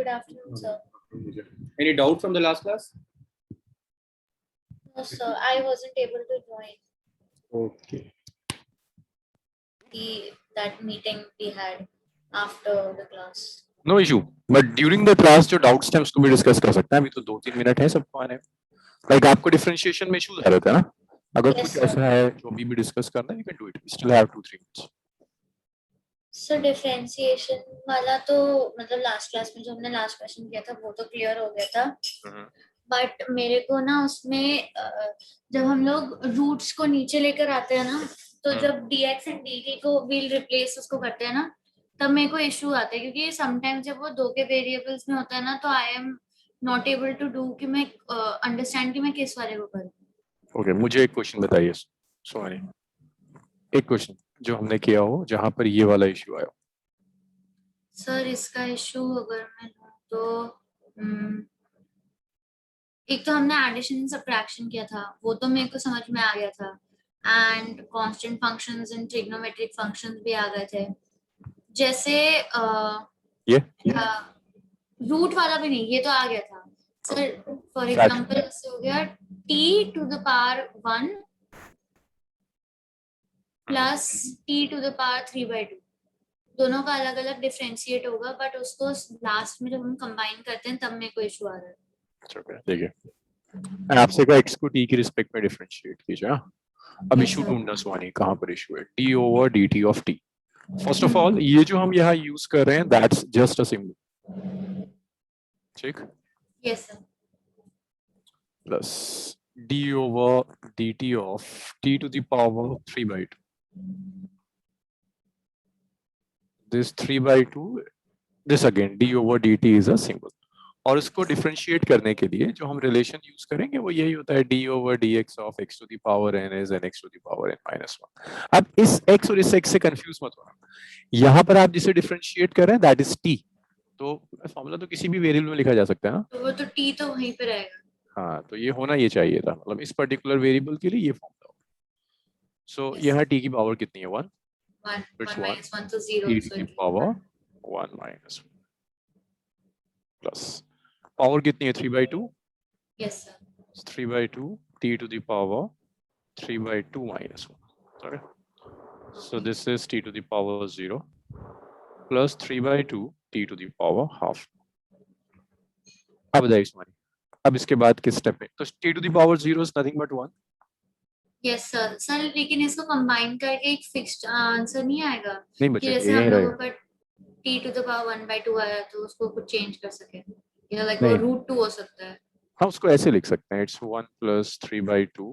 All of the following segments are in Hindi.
Good afternoon, sir. Any doubt from the last class? No, sir. I wasn't able to join Okay. that meeting we had after the class. No issue. But during the class जो doubts थे उसको भी discuss कर सकते हैं. अभी तो 2-3 मिनट है सबको आने. Like आपको differentiation में issues आ रहे थे ना? अगर Yes, कुछ sir. ऐसा है जो अभी भी discuss करना है, you can do it. We still have 2-3 minutes. Sir differentiation वाला तो मतलब लास्ट क्लास में जो हमने लास्ट क्वेश्चन किया था वो तो क्लियर हो गया था. बट मेरे को ना उसमें जब हम लोग रूट्स को नीचे लेकर आते हैं ना, तो जब dx एंड dt को we'll रिप्लेस उसको करते हैं ना, तब मेरे को इशू आता है क्योंकि समटाइम्स जब वो दो के वेरिएबल्स में होता है ना, तो I am not able to do कि मैं अंडरस्टैंड कि मैं किस वाले को करूं. ओके, मुझे एक क्वेश्चन बताइए सॉरी, एक क्वेश्चन जो हमने किया हो जहां पर ये वाला इशू आया. सर इसका इशू अगर मैं लूं तो एक तो हमने एडिशन सब्ट्रैक्शन किया था, वो तो मेरे को समझ में आ गया था. And constant functions and trigonometric functions भी आ गए थे. जैसे ये रूट वाला भी नहीं, ये तो आ गया था सर. फॉर एग्जांपल ऐसे हो गया t to the power 1 plus t to the power 3/2. दोनों का अलग अलग डिफरेंशिएट होगा, बट उसको लास्ट में जब हम कंबाइन करते हैं तब मेरे को इशू आ रहा है. देखिए, मैं आपसे कहा x को t की रिस्पेक्ट में डिफरेंशिएट कीजिए. अब इशू ढूंढना सुहानी, कहां पर इशू है? d over dt of t. First of all ये जो हम यहाँ यूज कर रहे हैं दैट्स जस्ट अ सिंबल. ठीक. Yes sir. Plus d over dt of t to the power 3/2. this 3/2, this again d over dt is a symbol. और इसको डिफरेंशिएट करने के लिए जो हम रिलेशन यूज करेंगे वो यही होता है, d over dx of x to the power n is nx to the power n minus 1. अब इस x और इस x से कंफ्यूज मत होना. यहाँ पर आप जिसे डिफरेंशिएट कर रहे हैं दैट इज t. तो फॉर्मूला तो किसी भी वेरिएबल में लिखा जा सकता है ना, तो वो तो t तो वहीं पे रहेगा. हाँ, तो ये होना ये चाहिए था, मतलब इस पर्टिकुलर वेरिएबल के लिए ये फॉर्मूला हो. सो यहाँ t की पावर कितनी है? 1. 1 minus 1 तो 0. t to the power 1 minus 1 plus power कितनी है? 3/2. Yes sir. 3/2 t to the power 3/2 minus 1. Okay. So this is t to the power 0 plus 3/2 t to the power half. अब बताइए इसमें, अब इसके बाद किस स्टेप में? तो t to the power 0 is nothing but 1. Yes sir. Sir लेकिन इसको कंबाइन करके एक फिक्स्ड आंसर नहीं आएगा नहीं कि बच्चे, जैसे यही हम लोगों रहेगा. का t to the power 1/2 आया तो उसको कुछ चेंज कर सके, या लाइक वो नहीं. √2 हो सकता है. हम उसको ऐसे लिख सकते हैं, it's 1 plus 3/2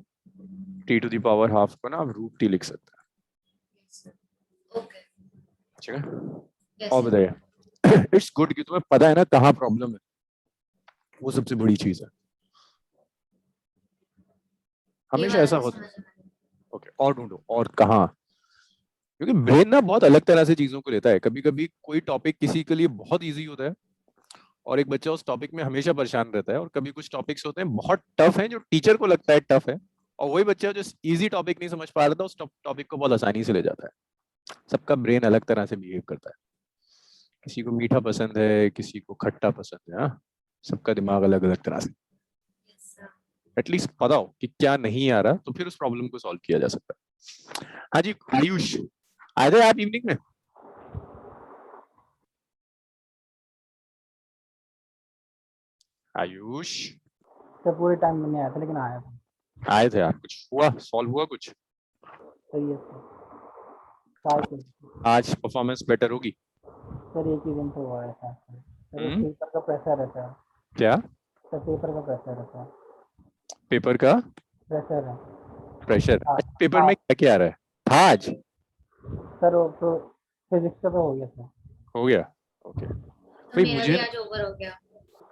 t to the power half को ना आप √t लिख सकते हैं. ओके. ठीक है. यस और बताइए, इट्स गुड कि तुम्हें पता है ना कहाँ प्रॉब्लम है, वो सबसे बड़ी चीज है. हमेशा ऐसा होता है. ओके, और ढूंढो और कहाँ, क्योंकि ब्रेन ना बहुत अलग तरह से चीजों को लेता है. कभी कभी कोई टॉपिक किसी के लिए बहुत इजी होता है और एक बच्चा उस टॉपिक में हमेशा परेशान रहता है, और कभी कुछ टॉपिक्स होते हैं बहुत टफ हैं जो टीचर को लगता है टफ है, और वही बच्चा जो इजी टॉपिक नहीं समझ पा रहा था उस टॉपिक को बहुत आसानी से ले जाता है. सबका ब्रेन अलग तरह से बिहेव करता है. किसी को मीठा पसंद है, किसी को खट्टा पसंद है. सबका दिमाग अलग अलग तरह से. एटलीस्ट पता हो कि क्या नहीं आ रहा, तो फिर उस प्रॉब्लम को सॉल्व किया जा सकता है. हाँ जी, आयुष आए थे आप इवनिंग में? आयुष तो पूरे टाइम में नहीं आया था, लेकिन आया था. आए थे आप, कुछ हुआ, सॉल्व हुआ कुछ? सही है सर. आज परफॉर्मेंस बेटर होगी सर एक ही दिन तो हुआ है सर. पेपर का प्रेशर है सर. क्या? सर पेपर का प्रेशर है सर. पेपर का प्रेशर है. प्रेशर? पेपर में क्या क्या आ रहा है था आज? सर वो तो फिजिक्स का तो हो गया सर. हो गया. ओके तो मेरा भी आज ओवर हो गया.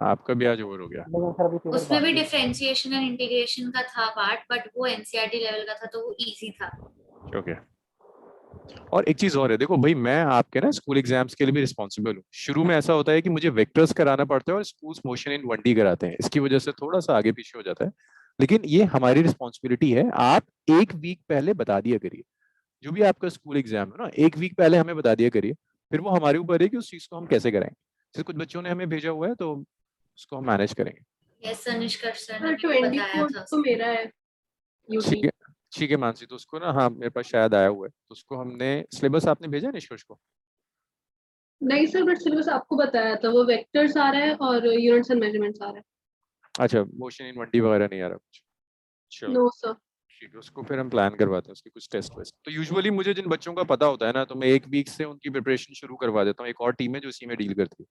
आपका भी आज ओवर हो गया. लेकिन सर अभी पेपर उसमें भी डिफरेंशिएशन एंड इंटीग्रेशन का था पार्ट, बट वो एनसीईआरटी लेवल का था तो वो इजी था. ओके. और एक चीज और है, देखो भाई, मैं आपके ना स्कूल एग्जाम्स के लिए भी रिस्पॉन्सिबल हूँ. शुरू में ऐसा होता है कि मुझे वेक्टर्स कराना पड़ता है और स्कूल्स मोशन इन 1D कराते हैं, इसकी वजह से थोड़ा सा आगे पीछे हो जाता है, लेकिन ये हमारी रिस्पॉन्सिबिलिटी है. आप एक वीक पहले बता दिया करिए, जो भी आपका स्कूल एग्जाम है ना, एक वीक पहले हमें बता दिया करिए, फिर वो हमारे ऊपर है कि उस चीज को हम कैसे कराएंगे. जैसे कुछ बच्चों ने हमें भेजा हुआ है तो उसको हम मैनेज करेंगे। यस निष्कर्ष सर ने भी 24 बताया था तो मेरा है ठीक है, ठीक है मानसी, तो उसको ना, हाँ मेरे पास शायद आया हुआ है, तो उसको हमने सिलेबस आपने भेजा निष्कर्ष को? नहीं सर, बट सिलेबस आपको बताया था, वो वेक्टर्स आ रहा है और यूनिट्स एंड मेजरमेंट्स आ रहा है। अच्छा, मोशन इन 1D वगैरह नहीं आ रहा कुछ? चलो नो सर। ठीक है, उसको फिर हम प्लान करवाते हैं, उसके कुछ टेस्ट वेस्ट। तो यूजुअली मुझे जिन बच्चों का पता होता है ना, तो मैं एक वीक से उनकी प्रिपरेशन शुरू करवा देता हूँ। एक और टीम है जो इसी में डील करती है।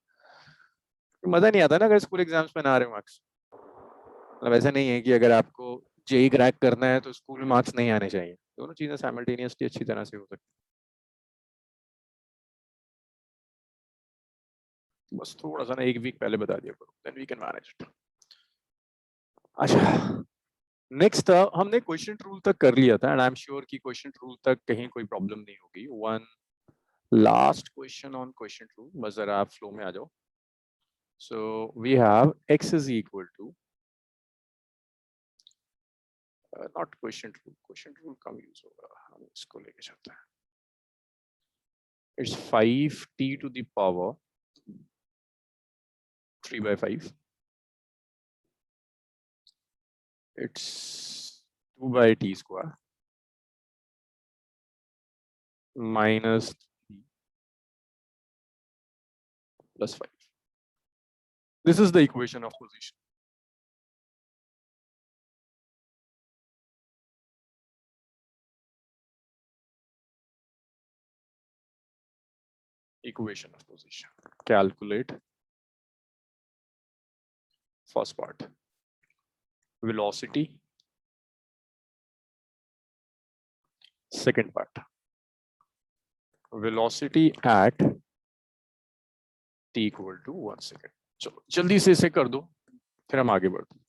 तो मजा नहीं आता ना अगर स्कूल एग्जाम्स में ना आ रहे मार्क्स। मतलब ऐसा नहीं है कि अगर आपको जेई क्रैक करना है तो स्कूल में मार्क्स नहीं आने चाहिए, दोनों चीजें साइमल्टेनियसली अच्छी तरह से हो सकती है। बस थोड़ा सा ना एक वीक पहले बता दिया करो, then we can manage it. अच्छा, नेक्स्ट हमने क्वेश्चन रूल तक कर लिया था, एंड आई एम श्योर कि क्वेश्चन रूल तक कहीं कोई प्रॉब्लम नहीं होगी। One last question on question rule, बस जरा आप फ्लो में आ जाओ। So we have x is equal to, not question rule come use होगा, हम इसको लेके चलते हैं। It's 5t to the power 3/5, it's 2/t square minus 3 plus 5. This is the equation of position. Equation of position. Calculate first part. Velocity. Second part. Velocity at t equal to 1 second. चलो जल्दी से इसे कर दो, फिर हम आगे बढ़ते हैं।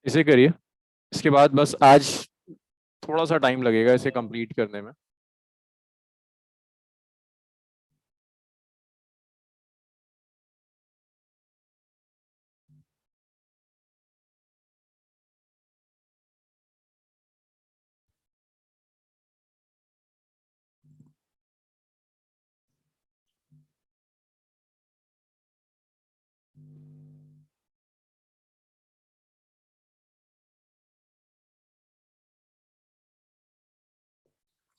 इसे करिए, इसके बाद बस आज थोड़ा सा टाइम लगेगा इसे कंप्लीट करने में।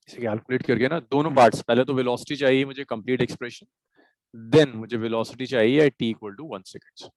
इसे कैलकुलेट करके ना दोनों पार्ट्स, पहले तो वेलोसिटी चाहिए मुझे कंप्लीट एक्सप्रेशन, देन मुझे वेलोसिटी चाहिए at t equal to 1 second.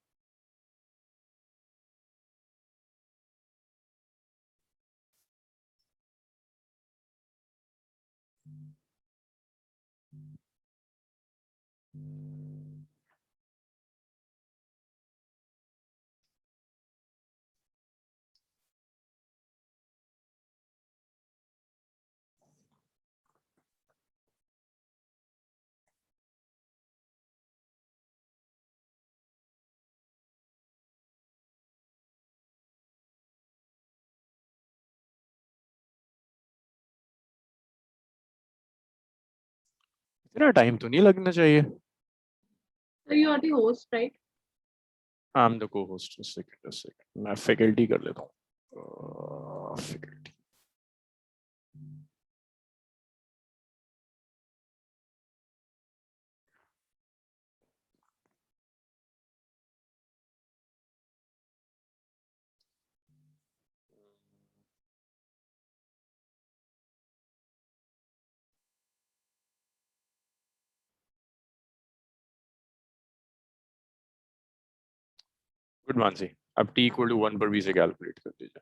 इतना टाइम तो नहीं लगना चाहिए। So you are the host, right? I am the को होस्ट। सेकंड मैं फैकल्टी कर लेता हूँ, फैकल्टी। गुड मानसी, अब t इक्वल टू 1 पर भी इसे कैलकुलेट कर दीजिए।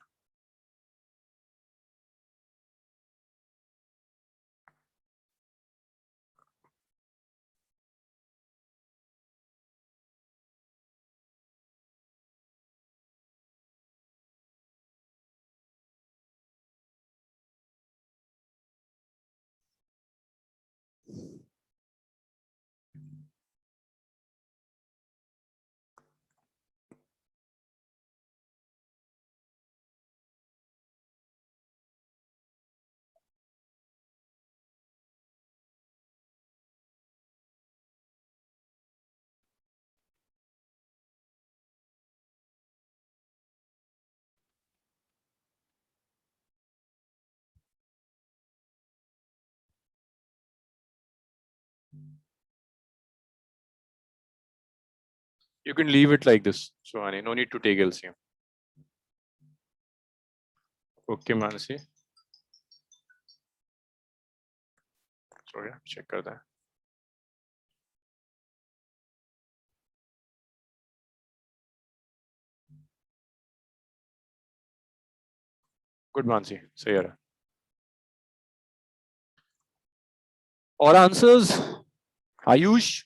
You can leave it like this, Suhani. No need to take LCM. Okay, Mansi. Sorry, check करते हैं. Good, Mansi. सही है. और answers, Ayush.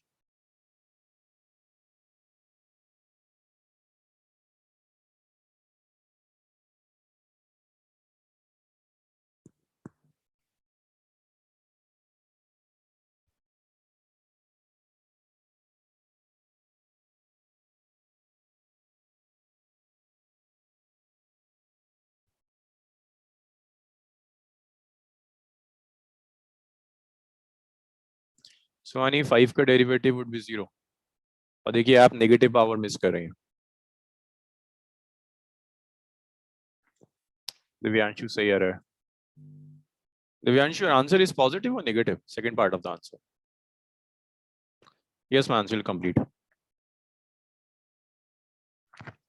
Suhani, 5 का डेरिवेटिव would be 0. और देखिए आप नेगेटिव पावर मिस कर रहे हैं. दिव्यांशु सही आ रहा है. Divyanshu, your answer is positive or negative? Second part of the answer. Yes, my answer will complete.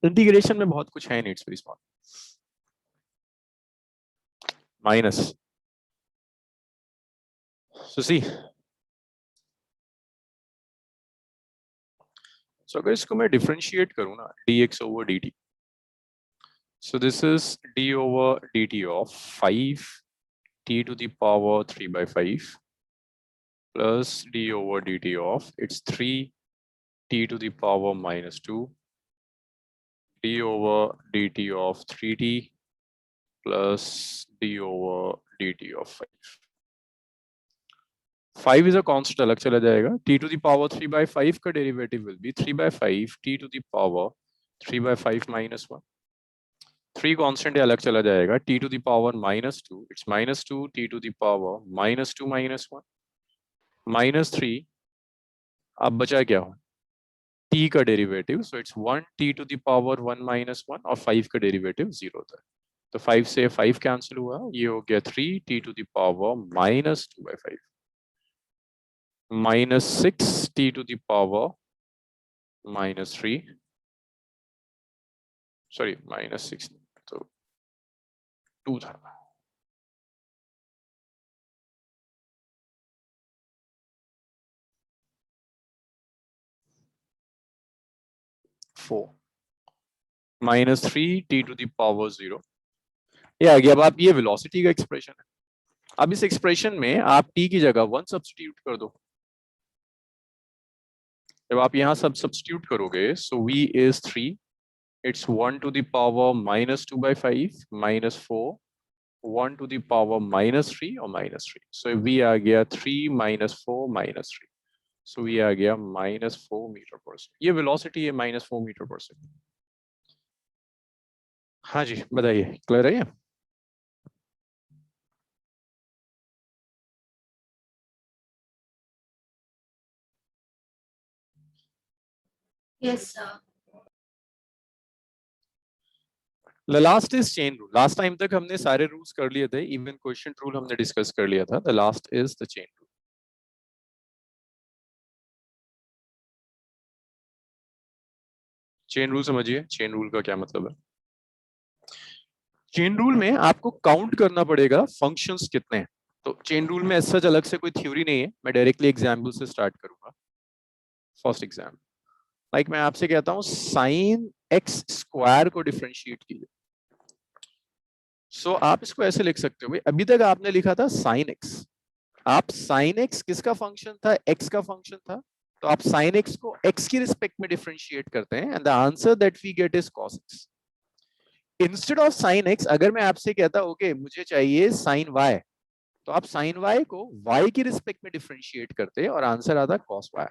Integration में बहुत कुछ है नहीं, it's very small. Minus. So see. So अगर इसको मैं differentiate करूँ ना, dx over dt. So this is d over dt of 5 t to the power 3 by 5 plus d over dt of it's 3 t to the power minus 2 d over dt of 3t plus d over dt of 5. 5 is a constant, अलग चला जाएगा. t to the power 3 by 5 का derivative will be 3 by 5 t to the power 3 by 5 minus 1. 3 constant अलग चला जाएगा. t to the power minus 2, it's minus 2 t to the power minus 2 minus 1 minus 3. अब बचा क्या हो? t का derivative, so it's 1 t to the power 1 minus 1 और 5 का डेरिवेटिव 0 था. तो 5 से 5 कैंसिल हुआ, ये हो गया 3 t to the power minus 2 by 5 minus 6 t to the power minus 3, sorry minus 6, तो 2 था. minus 3 t to the power 0. ये आ गया. अब आप ये वेलोसिटी का एक्सप्रेशन है. अब इस एक्सप्रेशन में आप t की जगह 1 सब्स्टिट्यूट कर दो. जब आप यहाँ सब सब्स्टिट्यूट करोगे, so v is 3, it's 1 to the power minus 2 by 5 minus 4 1 to the power minus 3 or minus 3. So v आ गया 3 minus 4 minus 3. So v आ गया minus 4 meter per second. ये वेलोसिटी है minus 4 meter per second. हाँ जी, बताइए, क्लियर है ये? Yes, sir. The last is chain rule. Last time तक हमने सारे रूल्स कर लिए थे, even quotient rule हमने डिस्कस कर लिया था. The last is the chain rule. Chain rule समझिए. चेन रूल का क्या मतलब है? चेन रूल में आपको काउंट करना पड़ेगा फंक्शंस कितने हैं. तो चेन रूल में ऐसा अलग से कोई थ्योरी नहीं है. मैं डायरेक्टली एग्जांपल से स्टार्ट करूंगा. फर्स्ट एग्जांपल, लाइक मैं आपसे कहता हूं साइन एक्स स्क्वायर को डिफरेंशिएट कीजिए. सो आप इसको ऐसे लिख सकते हो. भाई अभी तक आपने लिखा था साइन एक्स. आप साइन एक्स किसका फंक्शन था? एक्स का फंक्शन था. तो आप साइन एक्स को एक्स की रिस्पेक्ट में डिफरेंशिएट करते हैं and the answer that we get is cos x. Instead of sine x अगर मैं आपसे कहता ओके मुझे चाहिए साइन वाई, तो आप साइन वाई को वाई की रिस्पेक्ट में डिफरेंशिएट करते और आंसर आता कॉस वाई.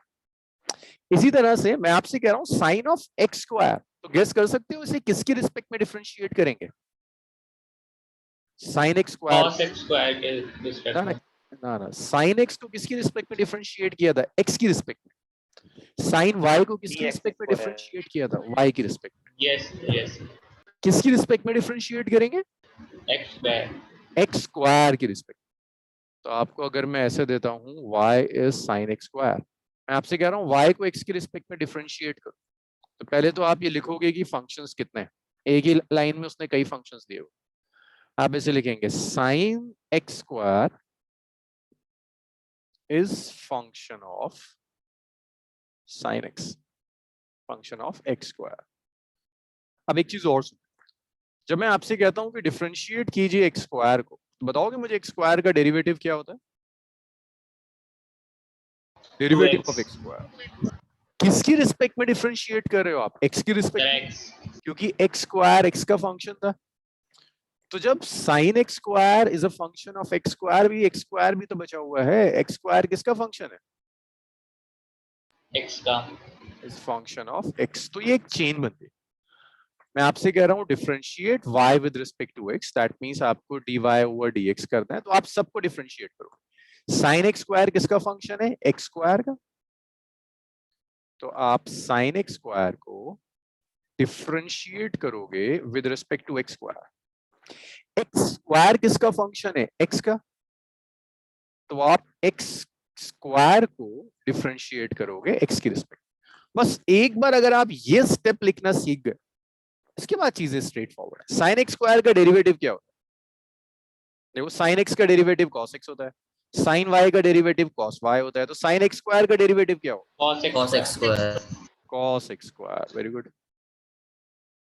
इसी तरह से मैं आपसे कह रहा हूं साइन ऑफ एक्स स्क्वायर, तो गेस कर सकते हो इसे किसकी रिस्पेक्ट में डिफरेंशिएट करेंगे? Sign x square, cos x square के रिस्पेक्ट में. ना साइन एक्स को किसकी रिस्पेक्ट में डिफरेंशिएट किया था? एक्स की रिस्पेक्ट में. साइन वाई को किसकी रिस्पेक्ट में डिफरेंशिएट किया था? वाई की रिस्पेक्ट में. Yes yes. किसकी रिस्पेक्ट में डिफरेंशिएट करेंगे? x square. एक्स स्क्वायर की रिस्पेक्ट. तो आपको अगर मैं ऐसे देता हूं y is sin x square, मैं आपसे कह रहा हूं y को x की रिस्पेक्ट में डिफरेंशिएट करो. तो पहले तो आप ये लिखोगे कि फंक्शंस कितने हैं, एक ही लाइन में उसने कई फंक्शंस दिए हुए। आप ऐसे लिखेंगे sin x square is function of sin x, function of x square। अब एक चीज और सुनो, जब मैं आपसे कहता हूं कि डिफरेंशिएट कीजिए x स्क्वायर को, तो बताओगे मुझे x स्क्वायर का डेरिवेटिव क्या होता है? Derivative 2x of x square. किसकी रिस्पेक्ट में डिफरेंशिएट कर रहे हो आप? x की रिस्पेक्ट में, x क्योंकि x स्क्वायर x का फंक्शन था। तो जब sin x square is a function of x square, भी x स्क्वायर भी तो बचा हुआ है। x स्क्वायर किसका फंक्शन है? x का इज फंक्शन ऑफ x। तो ये एक चेन बनती है। मैं आपसे कह रहा हूं differentiate y with respect to x, that means आपको dy ओवर dx करना है, तो आप सबको डिफरेंशिएट करो। sin x स्क्वायर किसका फंक्शन है? x स्क्वायर का। तो आप sin x स्क्वायर को डिफरेंशिएट करोगे with respect to x square. x square किसका फंक्शन है? x का। तो आप x स्क्वायर को डिफरेंशिएट करोगे x की रिस्पेक्ट। बस एक बार अगर आप ये स्टेप लिखना सीख गए, इसके बाद चीजें स्ट्रेट फॉरवर्ड है। साइन एक्स स्क्वायर का डेरिवेटिव क्या होता है? देखो, साइन एक्स का डेरिवेटिव cos x होता है, साइन y का डेरिवेटिव cos y होता है, तो साइन एक्स स्क्वायर का डेरिवेटिव क्या होगा? cos x cos x square square cos x square. Very good.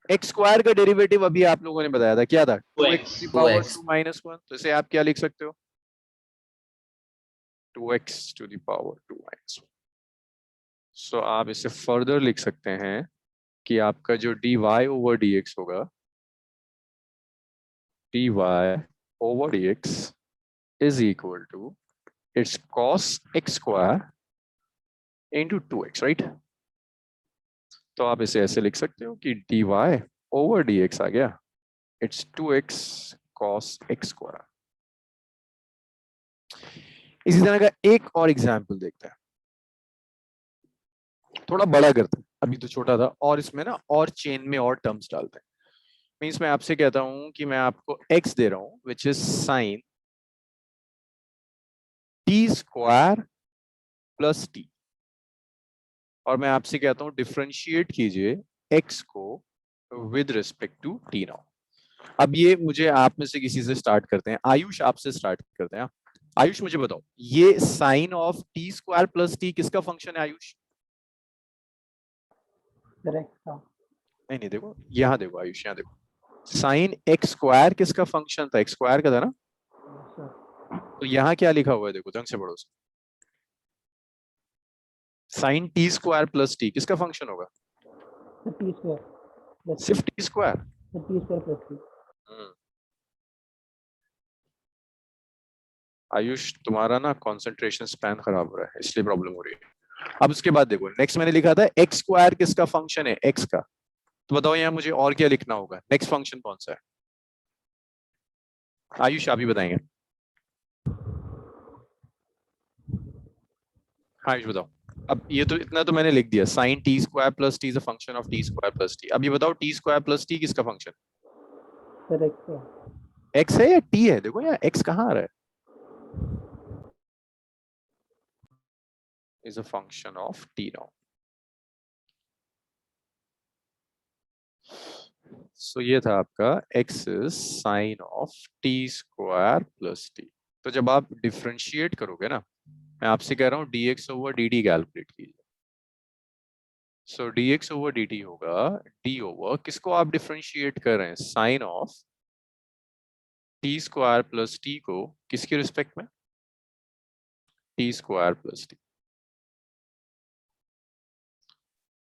x square का डेरिवेटिव अभी आप लोगों ने बताया था, क्या था? 2x to the power 2x 2 minus 1। तो इसे आप क्या लिख सकते हो? 2x to the power 2 minus 1। So आप इसे फर्दर लिख सकते हैं कि आपका जो dy ओवर dx होगा, dy over dx is equal to its cos x square into 2x, right? तो आप इसे ऐसे लिख सकते हो कि dy over dx आ गया, it's 2x cos x square। इसी तरह का एक और एग्जाम्पल देखते हैं, थोड़ा बड़ा करते हैं, अभी तो छोटा था, और इसमें ना और चेन में और टर्म्स डालते हैं। मीन्स मैं आपसे कहता हूं कि मैं आपको x दे रहा हूं which is sine t square plus t, और मैं आपसे कहता हूं डिफरेंशिएट कीजिए x को with respect to t now. अब ये मुझे आप में से किसी से स्टार्ट करते हैं। आयुष, आपसे स्टार्ट करते हैं। आयुष मुझे बताओ, ये sine of t square plus t किसका फंक्शन है आयुष? नहीं नहीं, देखो यहाँ देखो आयुष, यहाँ देखो, साइन एक्स स्क्वायर किसका फंक्शन था? एक्स स्क्वायर का था ना। तो यहाँ क्या लिखा हुआ है? देखो ढंग से पढ़ो। Sine t square plus t किसका फंक्शन होगा? टी स्क्वायर सिर्फ t square. Plus t. Ayush, तुम्हारा ना कंसंट्रेशन स्पैन खराब हो रहा है, इसलिए प्रॉब्लम हो रही है। अब उसके बाद देखो, नेक्स्ट मैंने लिखा था एक्स स्क्वायर किसका फंक्शन है? एक्स का। तो बताओ यहाँ मुझे और क्या लिखना होगा? नेक्स्ट फंक्शन कौन सा है? आयुष आप ही बताएंगे। आयुष बताओ। अब ये तो इतना तो मैंने लिख दिया, sine t square plus t is a function of t square plus t. अब ये बताओ टी स्क्वायर प्लस टी किसका फंक्शन? सर एक्स है या टी है? देखो यहाँ एक्स कहाँ आ रहा है? Is a function of t now. So ये था आपका x is sine of t square plus t. तो जब आप डिफरेंशिएट करोगे ना, मैं आपसे कह रहा हूँ dx ओवर dt कैलकुलेट कीजिए। सो dx ओवर dt होगा d ओवर, किसको आप डिफरेंशिएट कर रहे हैं? Sine of t square plus t को किसके रिस्पेक्ट में? T square plus t.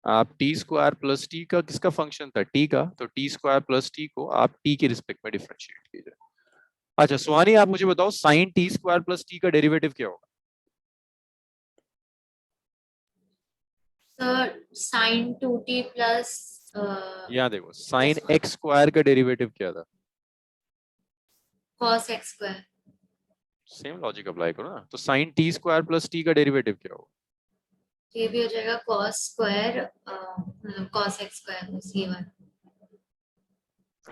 आप टी स्क्वायर प्लस टी का किसका फंक्शन था? टी का। तो टी स्क्वायर प्लस टी को आप टी के रिस्पेक्ट में डिफरेंशिएट कीजिए। अच्छा सुहानी, आप मुझे बताओ sine t square plus t का डेरिवेटिव क्या होगा? सर साइन 2t प्लस यहाँ देखो, साइन एक्स स्क्वायर का डेरिवेटिव क्या था? cos x square. Same logic apply करो ना। तो sine t square plus t का डेरिवेटिव क्या होगा? ये भी हो जाएगा cos स्क्वायर मतलब cos x स्क्वायर प्लस ये वाला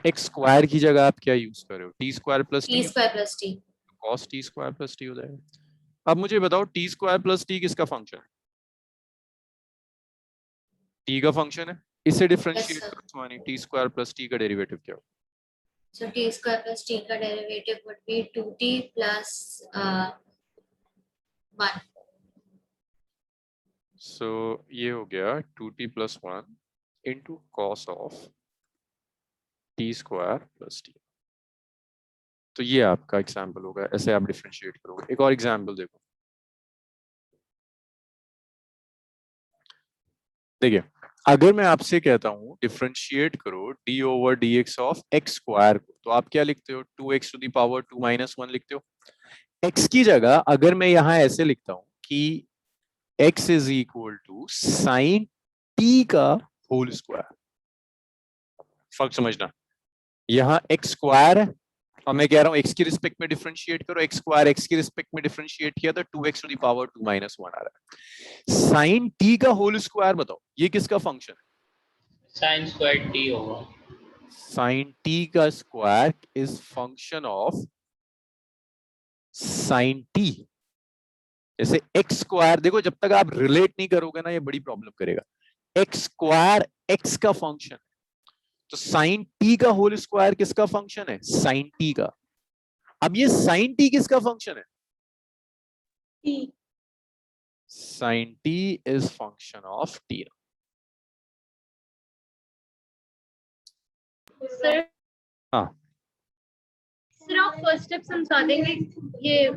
एक्स स्क्वायर की जगह आप क्या यूज कर रहे हो? T square plus t T, square plus t। Cos T square plus T हो जाएगा। अब मुझे बताओ टी स्क्वायर प्लस टी किसका फंक्शन है? टी का फंक्शन है, इसे डिफरेंशिएट sir. करो सुहानी, टी स्क्वायर प्लस टी का डेरिवेटिव क्या हो? So t square plus t का derivative would be 2t plus 1. सो ये हो गया 2t plus 1 into cos of t square plus t. तो ये आपका एग्जाम्पल होगा, ऐसे आप डिफरेंशिएट करोगे। एक और एग्जाम्पल देखो, देखिए अगर मैं आपसे कहता हूं डिफरेंशिएट करो d over dx of x square को, तो आप क्या लिखते हो? 2x to the power 2 minus 1 लिखते हो। x की जगह अगर मैं यहां ऐसे लिखता हूं कि x is equal to sine t का होल स्क्वायर, फर्क समझना, यहाँ x स्क्वायर है और मैं कह रहा हूँ x की रिस्पेक्ट में डिफरेंशिएट करो, x स्क्वायर x की रिस्पेक्ट में डिफरेंशिएट किया तो 2x to the power 2 minus 1 आ रहा है। साइन t का होल स्क्वायर बताओ ये किसका फंक्शन है? साइन स्क्वायर टी होगा। साइन t का square is function of sine t। जैसे x स्क्वायर, देखो जब तक आप रिलेट नहीं करोगे ना ये बड़ी प्रॉब्लम करेगा। x स्क्वायर x का फंक्शन, तो साइन t का होल स्क्वायर किसका फंक्शन है? साइन t का। अब ये साइन t किसका फंक्शन है? Sine t is function of t। Sir हाँ सर आप फर्स्ट स्टेप समझा देंगे, ये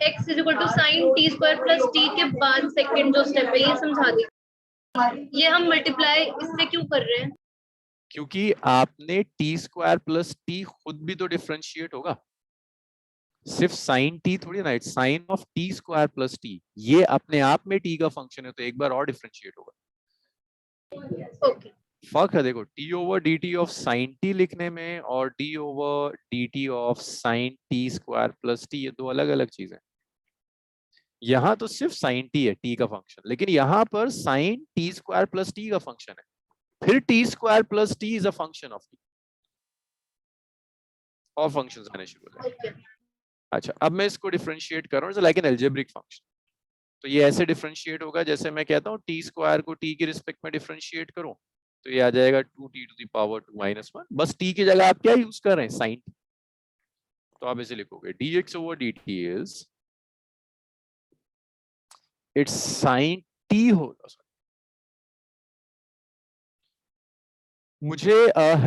x is equal to sine t square plus t के बाद सेकंड जो स्टेप है ये समझा देंगे। ये हम मल्टीप्लाई इससे क्यों कर रहे हैं? क्योंकि आपने टी स्क्वायर प्लस टी खुद भी तो डिफरेंशिएट होगा, सिर्फ साइन टी थोड़ी ना, it's sine of t square plus t, ये अपने आप में टी का फंक्शन है तो एक बार और डिफरेंशिएट होगा। ओके फर्क है देखो, t over d t of sine t लिखने में और d over d t of sine t square plus t, ये दो अलग अलग चीजें। यहां तो सिर्फ साइन टी है टी का फंक्शन, लेकिन यहां पर sine t square plus t का फंक्शन है, फिर t square plus t is a function of t, और फंक्शंस आने शुरू हो जाएंगे। अच्छा अब मैं इसको डिफरेंशिएट कर रहा हूँ लाइक एन अलजेब्रिक फंक्शन, तो ये ऐसे डिफरेंशिएट होगा जैसे मैं कहता हूँ टी स्क्वायर को टी के रिस्पेक्ट में डिफरेंशिएट करूं तो ये आ जाएगा 2t to the power 2 minus 1, बस t की जगह आप क्या यूज कर रहे हैं? साइन। तो आप इसे लिखोगे dx over dt is it's sine t होगा। मुझे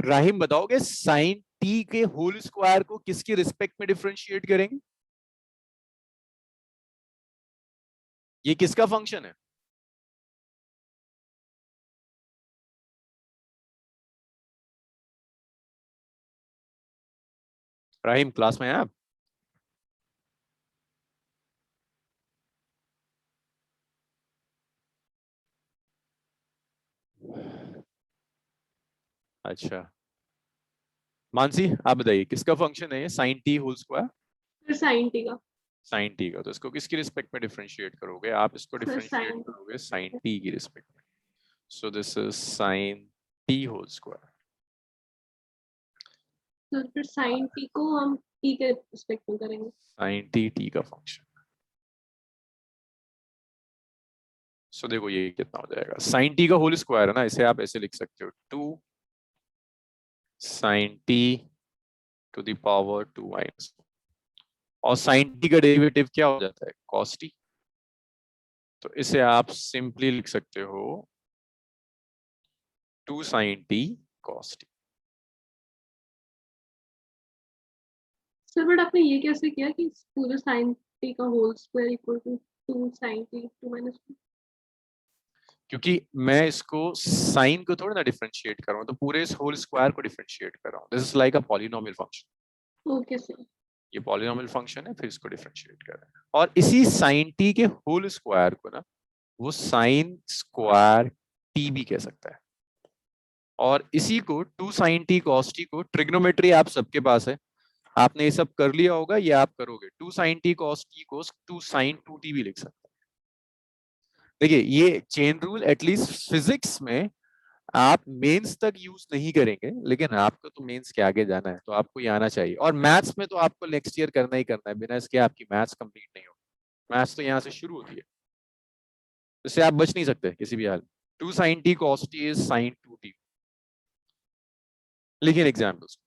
राहिम बताओगे साइन t के होल स्क्वायर को किसकी रिस्पेक्ट में डिफरेंशिएट करेंगे? ये किसका फंक्शन है? राहिम क्लास में हैं आप? अच्छा मानसी आप बताइए किसका फंक्शन है ये साइन टी होल स्क्वायर? फिर साइन टी का। साइन टी का, तो इसको किसकी रिस्पेक्ट में डिफरेंशिएट करोगे? आप इसको डिफरेंशिएट sin। करोगे साइन टी की रिस्पेक्ट में, so this is sine t whole square. तो फिर साइन टी को हम टी के रिस्पेक्ट में करेंगे। साइन टी का फंक्शन। सो देखो ये कितना हो जाएगा, साइन टी का होल स्क्वायर है ना, इसे आप ऐसे लिख सकते हो 2 sine t to the power 2 minus, और साइन टी का डेरिवेटिव क्या हो जाता है? Cos t. तो इसे आप सिंपली लिख सकते हो 2 sine t cos t. Sir but आपने ये कैसे किया कि पूरे साइन टी का whole square equal to 2 sine t 2 minus 2? क्योंकि मैं इसको साइन को थोड़ा ना डिफरेंशिएट कर रहा हूँ, तो पूरे इस होल स्क्वायर को डिफरेंशिएट कर रहा हूँ। This is like a polynomial function. Okay sir. ये पॉलिनोमियल फंक्शन है, फिर इसको डिफरेंशिएट कर रहे हैं, और इसी साइन टी के होल स्क्वायर को ना वो साइन स्क्वायर टी भी कह सकता है, और इसी को 2 साइन टी कॉस टी को, ट्रिग्नोमेट्री आप सबके पास है, आपने ये सब कर लिया होगा, ये आप करोगे 2 साइन टी कॉस टी को 2 साइन 2t भी लिख सकते हैं। देखिए ये चेन रूल एटलीस्ट फिजिक्स में आप मेंस तक यूज नहीं करेंगे, लेकिन आपको तो मेंस के आगे जाना है तो आपको ये आना चाहिए, और मैथ्स में तो आपको नेक्स्ट ईयर करना ही करना है, बिना इसके आपकी मैथ्स कंप्लीट नहीं होगी। मैथ्स तो यहाँ से शुरू होती है, इससे आप बच नहीं सकते किसी भी हाल। 2 sin t cos t is sin 2t. लिखिए एग्जाम्पल्स।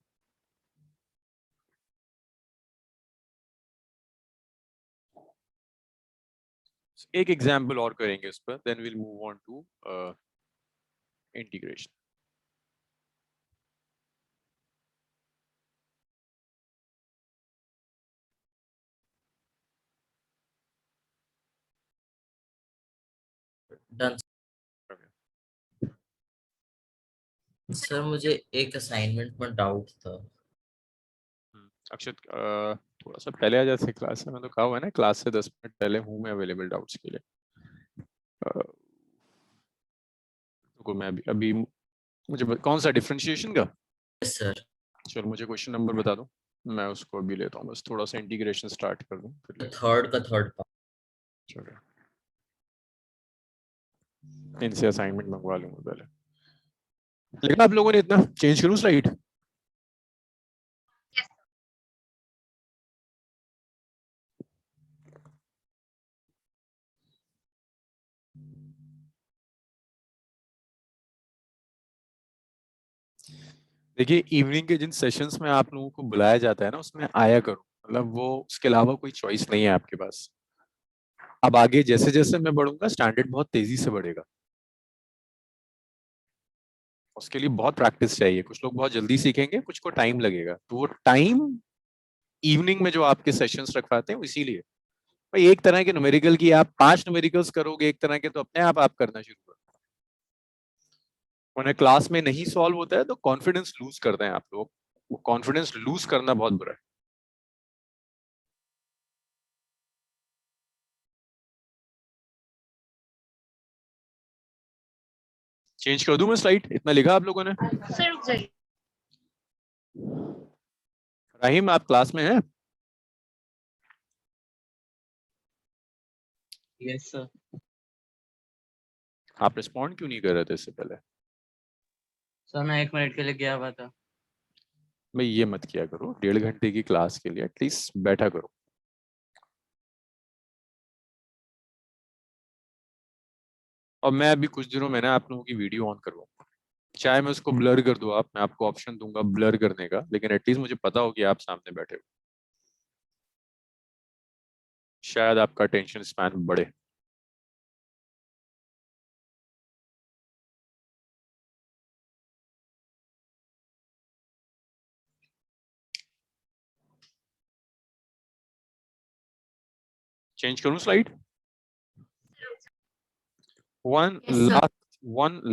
एक एग्जाम्पल और करेंगे इस पर, then will move on to integration. Done sir. मुझे एक असाइनमेंट में डाउट था। अक्षत थोड़ा सा पहले आ जाते क्लास में, तो कहा हुआ है ना क्लास से 10 मिनट पहले हूँ मैं अवेलेबल डाउट्स के लिए। तो मैं अभी मुझे कौन सा डिफरेंशिएशन का? Yes sir. चलो मुझे क्वेश्चन नंबर बता दो, मैं उसको अभी लेता हूँ, बस थोड़ा सा इंटीग्रेशन स्टार्ट कर दूँ फिर। Third part. चलो इनसे असाइनमेंट मंगवा लूंगा पहले। लेकिन आप लोगों ने इतना चेंज करूँ स्लाइड? देखिए इवनिंग के जिन सेशंस में आप लोगों को बुलाया जाता है ना, उसमें आया करो, मतलब वो उसके अलावा कोई चॉइस नहीं है आपके पास। अब आगे जैसे जैसे मैं बढ़ूंगा स्टैंडर्ड बहुत तेजी से बढ़ेगा, उसके लिए बहुत प्रैक्टिस चाहिए। कुछ लोग बहुत जल्दी सीखेंगे, कुछ को टाइम लगेगा, तो वो टाइम इवनिंग में जो आपके सेशंस रखवाते हैं इसीलिए। भाई एक तरह के न्यूमेरिकल की आप 5 न्यूमेरिकल्स करोगे एक तरह के, तो अपने आप करना शुरू करो। उन्हें क्लास में नहीं सॉल्व होता है तो कॉन्फिडेंस लूज करते हैं आप लोग, वो कॉन्फिडेंस लूज करना बहुत बुरा है। चेंज कर दूं मैं स्लाइड? इतना लिखा आप लोगों ने? सर रुक जाइए। राहिम आप क्लास में हैं? Yes sir. आप रिस्पॉन्ड क्यों नहीं कर रहे थे इससे पहले? सर मैं 1 मिनट के लिए गया हुआ था। भाई ये मत किया करो, 1.5 घंटे की क्लास के लिए एटलीस्ट बैठा करो। और मैं अभी कुछ दिनों में ना आप लोगों की वीडियो ऑन करवाऊंगा, चाहे मैं उसको ब्लर कर दूं, मैं आपको ऑप्शन दूंगा ब्लर करने का, लेकिन एटलीस्ट मुझे पता हो कि आप सामने बैठे हो, शायद आपका टेंशन स्पैन बढ़े। चेंज करूं slide? One Yes, sir.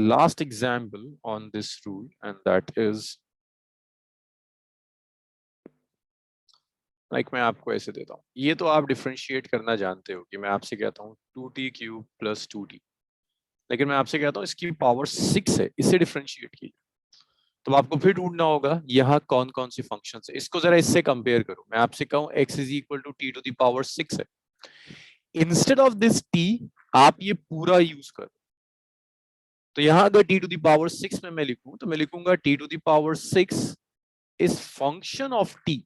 last example on this rule, and that is like मैं आपको ऐसे देता हूँ, ये तो आप डिफरेंशिएट करना जानते हो कि मैं आपसे कहता हूँ 2t³ + 2t, लेकिन मैं आपसे कहता हूँ इसकी पावर 6 है, इसे डिफरेंशिएट कीजिए। तो आपको फिर ढूंढना होगा यहाँ कौन कौन सी फंक्शंस है, इसको जरा इससे कंपेयर करो। मैं आपसे कहूँ x = t⁻6 है, इंस्टेड ऑफ दिस t आप ये पूरा यूज करो। तो यहाँ अगर t⁻6 में मैं लिखूं तो मैं लिखूंगा t⁻6 is function of t,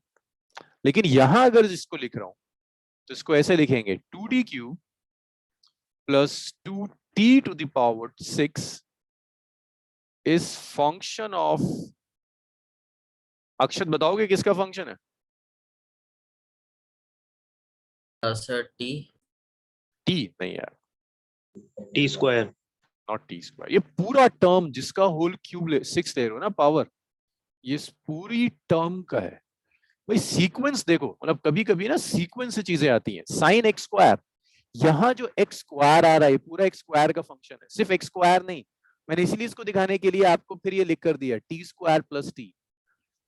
लेकिन यहां अगर जिसको लिख रहा हूं तो इसको ऐसे लिखेंगे 2t³ + 2t⁻6 is function of, अक्षत बताओगे किसका फंक्शन है? सर टी नहीं यार, t²। Not t²। ये पूरा टर्म जिसका होल क्यूब 6 ले रहे हो ना पावर, ये इस पूरी टर्म का है। भाई सीक्वेंस देखो, मतलब कभी कभी ना सीक्वेंस से चीजें आती हैं। sin x², यहाँ जो x² आ रहा है पूरा x² का फंक्शन है, सिर्फ x² नहीं। मैंने इसीलिए इसको दिखाने के लिए आपको फिर ये लिख कर दिया t² + t,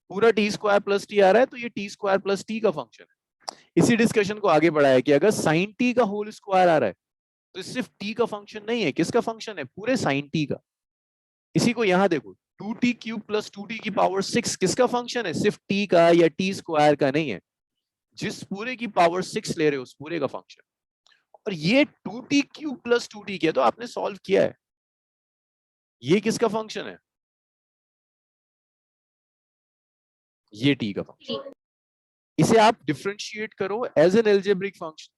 पूरा t² + t आ रहा है, तो ये t² + t का फंक्शन है। इसी डिस्कशन को आगे बढ़ाया कि अगर sin t का होल स्क्वायर आ रहा है तो सिर्फ t का फंक्शन नहीं है, किसका फंक्शन है? पूरे sin t का। इसी को यहाँ देखो, 2t³ + 2t⁻6 किसका फंक्शन है? सिर्फ t का या t² का नहीं है, जिस पूरे की पावर 6 ले रहे हो उस पूरे का फंक्शन। और ये 2t³ + 2t किया तो आपने सॉल्व किया है, ये किसका फंक्शन है? ये t का फंक्शन। इसे आप डिफरेंशिएट करो एज एन एल्जेब्रिक फंक्शन,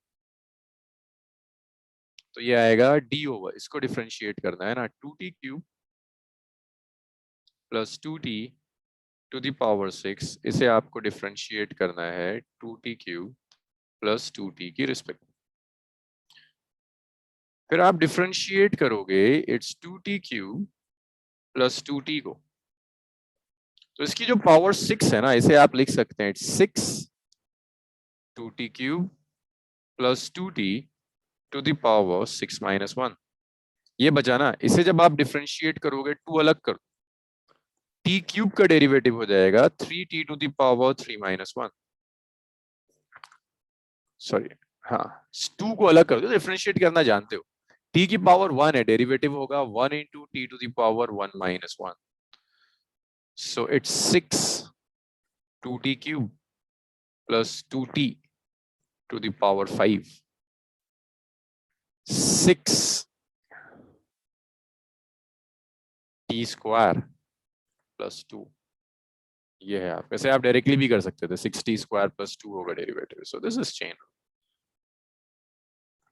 तो ये आएगा d ओवर, इसको डिफरेंशिएट करना है ना, 2t cube plus 2t to the power 6, इसे आपको डिफरेंशिएट करना है 2t क्यूब प्लस 2t की रिस्पेक्ट। फिर आप डिफरेंशिएट करोगे it's 2t cube plus 2t को, तो इसकी जो पावर 6 है ना, इसे आप लिख सकते हैं 6 2t cube plus 2t to the power 6 minus 1। ये बचा ना, इसे जब आप डिफरेंशिएट करोगे 2 अलग कर, t क्यूब का डेरिवेटिव हो जाएगा 3t to the power 3 minus 1, sorry हाँ 2 को अलग कर दो, डिफरेंशिएट करना जानते हो, t की पावर 1 है, डेरिवेटिव होगा 1 into t to the power 1 minus 1, so it's 6 2t cube plus 2t to the power 5, 6 t square plus 2, ये है। आप वैसे आप डायरेक्टली भी कर सकते थे, 6t square plus 2 होगा derivative, so this is chain rule.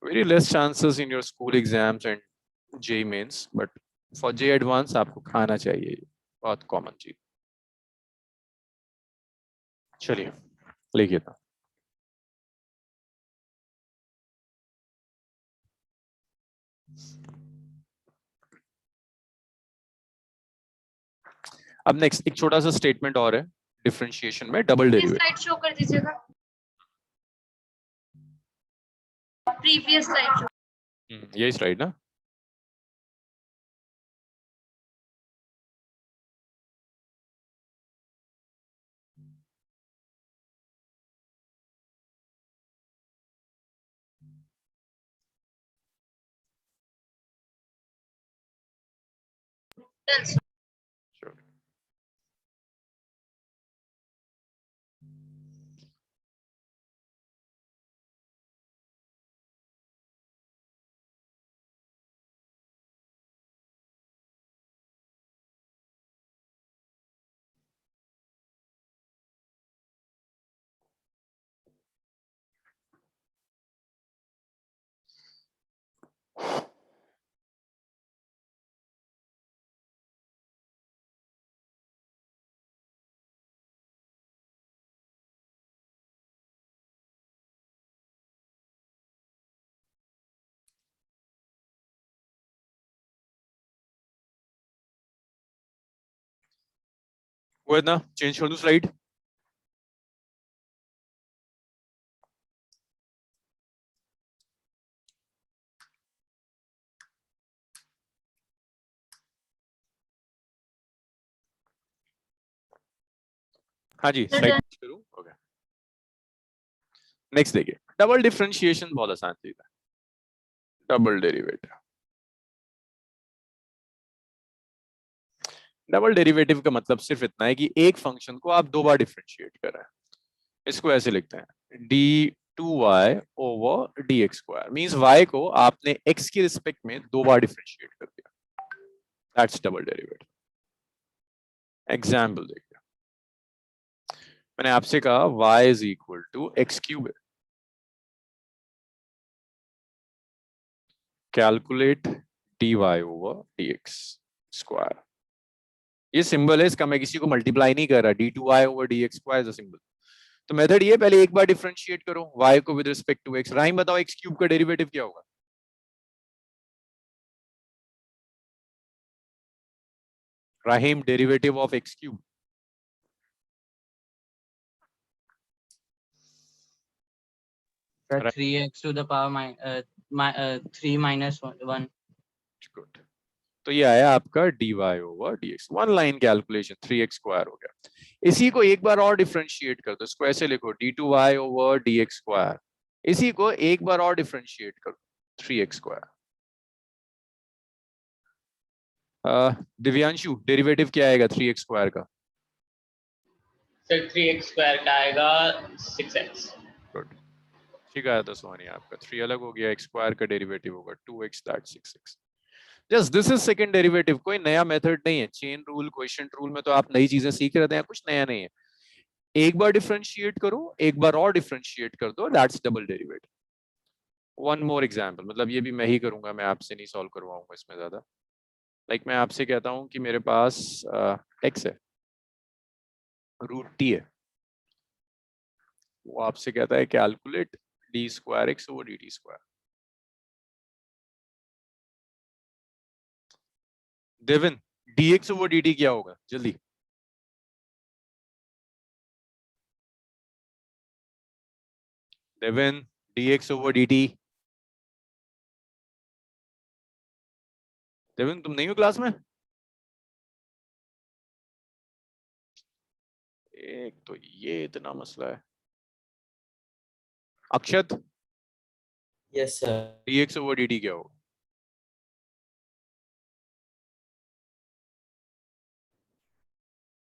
Very less chances in your school exams and JEE mains, but for JEE advance आपको खाना चाहिए, बहुत कॉमन चीज। चलिए लिखिए था। अब नेक्स्ट एक छोटा सा स्टेटमेंट और है डिफरेंशिएशन में, डबल डेरिवेटिव। स्लाइड शो कर दीजिएगा, प्रीवियस स्लाइड शो। यही स्लाइड ना, वो ना चेंज कर दूं स्लाइड। हाँ जी स्लाइड करूं, ओके। नेक्स्ट देखिए, डबल डिफरेंशिएशन बहुत आसान चीज है, डबल डेरिवेटिव। डबल डेरिवेटिव का मतलब सिर्फ इतना है कि एक फंक्शन को आप 2 बार डिफरेंशिएट कर रहे हैं। इसको ऐसे लिखते हैं d2y over dx square, means y को आपने x की रिस्पेक्ट में 2 बार डिफरेंशिएट कर दिया, दैट्स डबल डेरिवेटिव। एग्जांपल देखिए, मैंने आपसे कहा y is equal to x cube है, calculate dy over dx square. ये सिंबल है, इसका मैं किसी को मल्टीप्लाई नहीं कर रहा, d2y over dx square is a symbol. तो मेथड ये, पहले एक बार डिफरेंशिएट करो y को with respect to x। Rahim बताओ x क्यूब का डेरिवेटिव क्या होगा? Rahim, derivative of x cube. Right. 3x to the power 3 minus 1. Good, तो ये आया आपका dy over dx, one line calculation, 3x square हो गया। इसी को एक बार और डिफरेंशिएट कर दो, इसको ऐसे लिखो d2y ओवर dx स्क्वायर। इसी को एक बार और डिफरेंशिएट कर दो, 3x स्क्वायर। दिव्यांशु, डेरिवेटिव क्या आएगा 3x स्क्वायर का? सर 3x स्क्वायर का आएगा 6x। गुड, ठीक आया था सोनी आपका। 3 अलग हो गया, x स्क्वायर का डेरिवेटिव होगा 2x, that 6x। Just this is second derivative, कोई नया मेथड नहीं है। चेन रूल, क्वेश्चन रूल में तो आप नई चीजें सीख रहे हैं, कुछ नया नहीं है। एक बार डिफरेंशिएट करो, एक बार और डिफरेंशिएट कर दो, that's double derivative. One more example, मतलब ये भी मैं ही करूंगा, मैं आपसे नहीं सॉल्व करवाऊंगा इसमें ज्यादा। लाइक मैं आपसे कहता हूँ कि मेरे पास एक्स है, रूट टी है, वो आपसे कहता है calculate d square x over d t square. Devan, d x over d t क्या होगा जल्दी? Devan, d x over d t. Devan तुम नहीं हो क्लास में? एक तो ये इतना मसला है। Akshat, yes sir. D x over d t क्या होगा?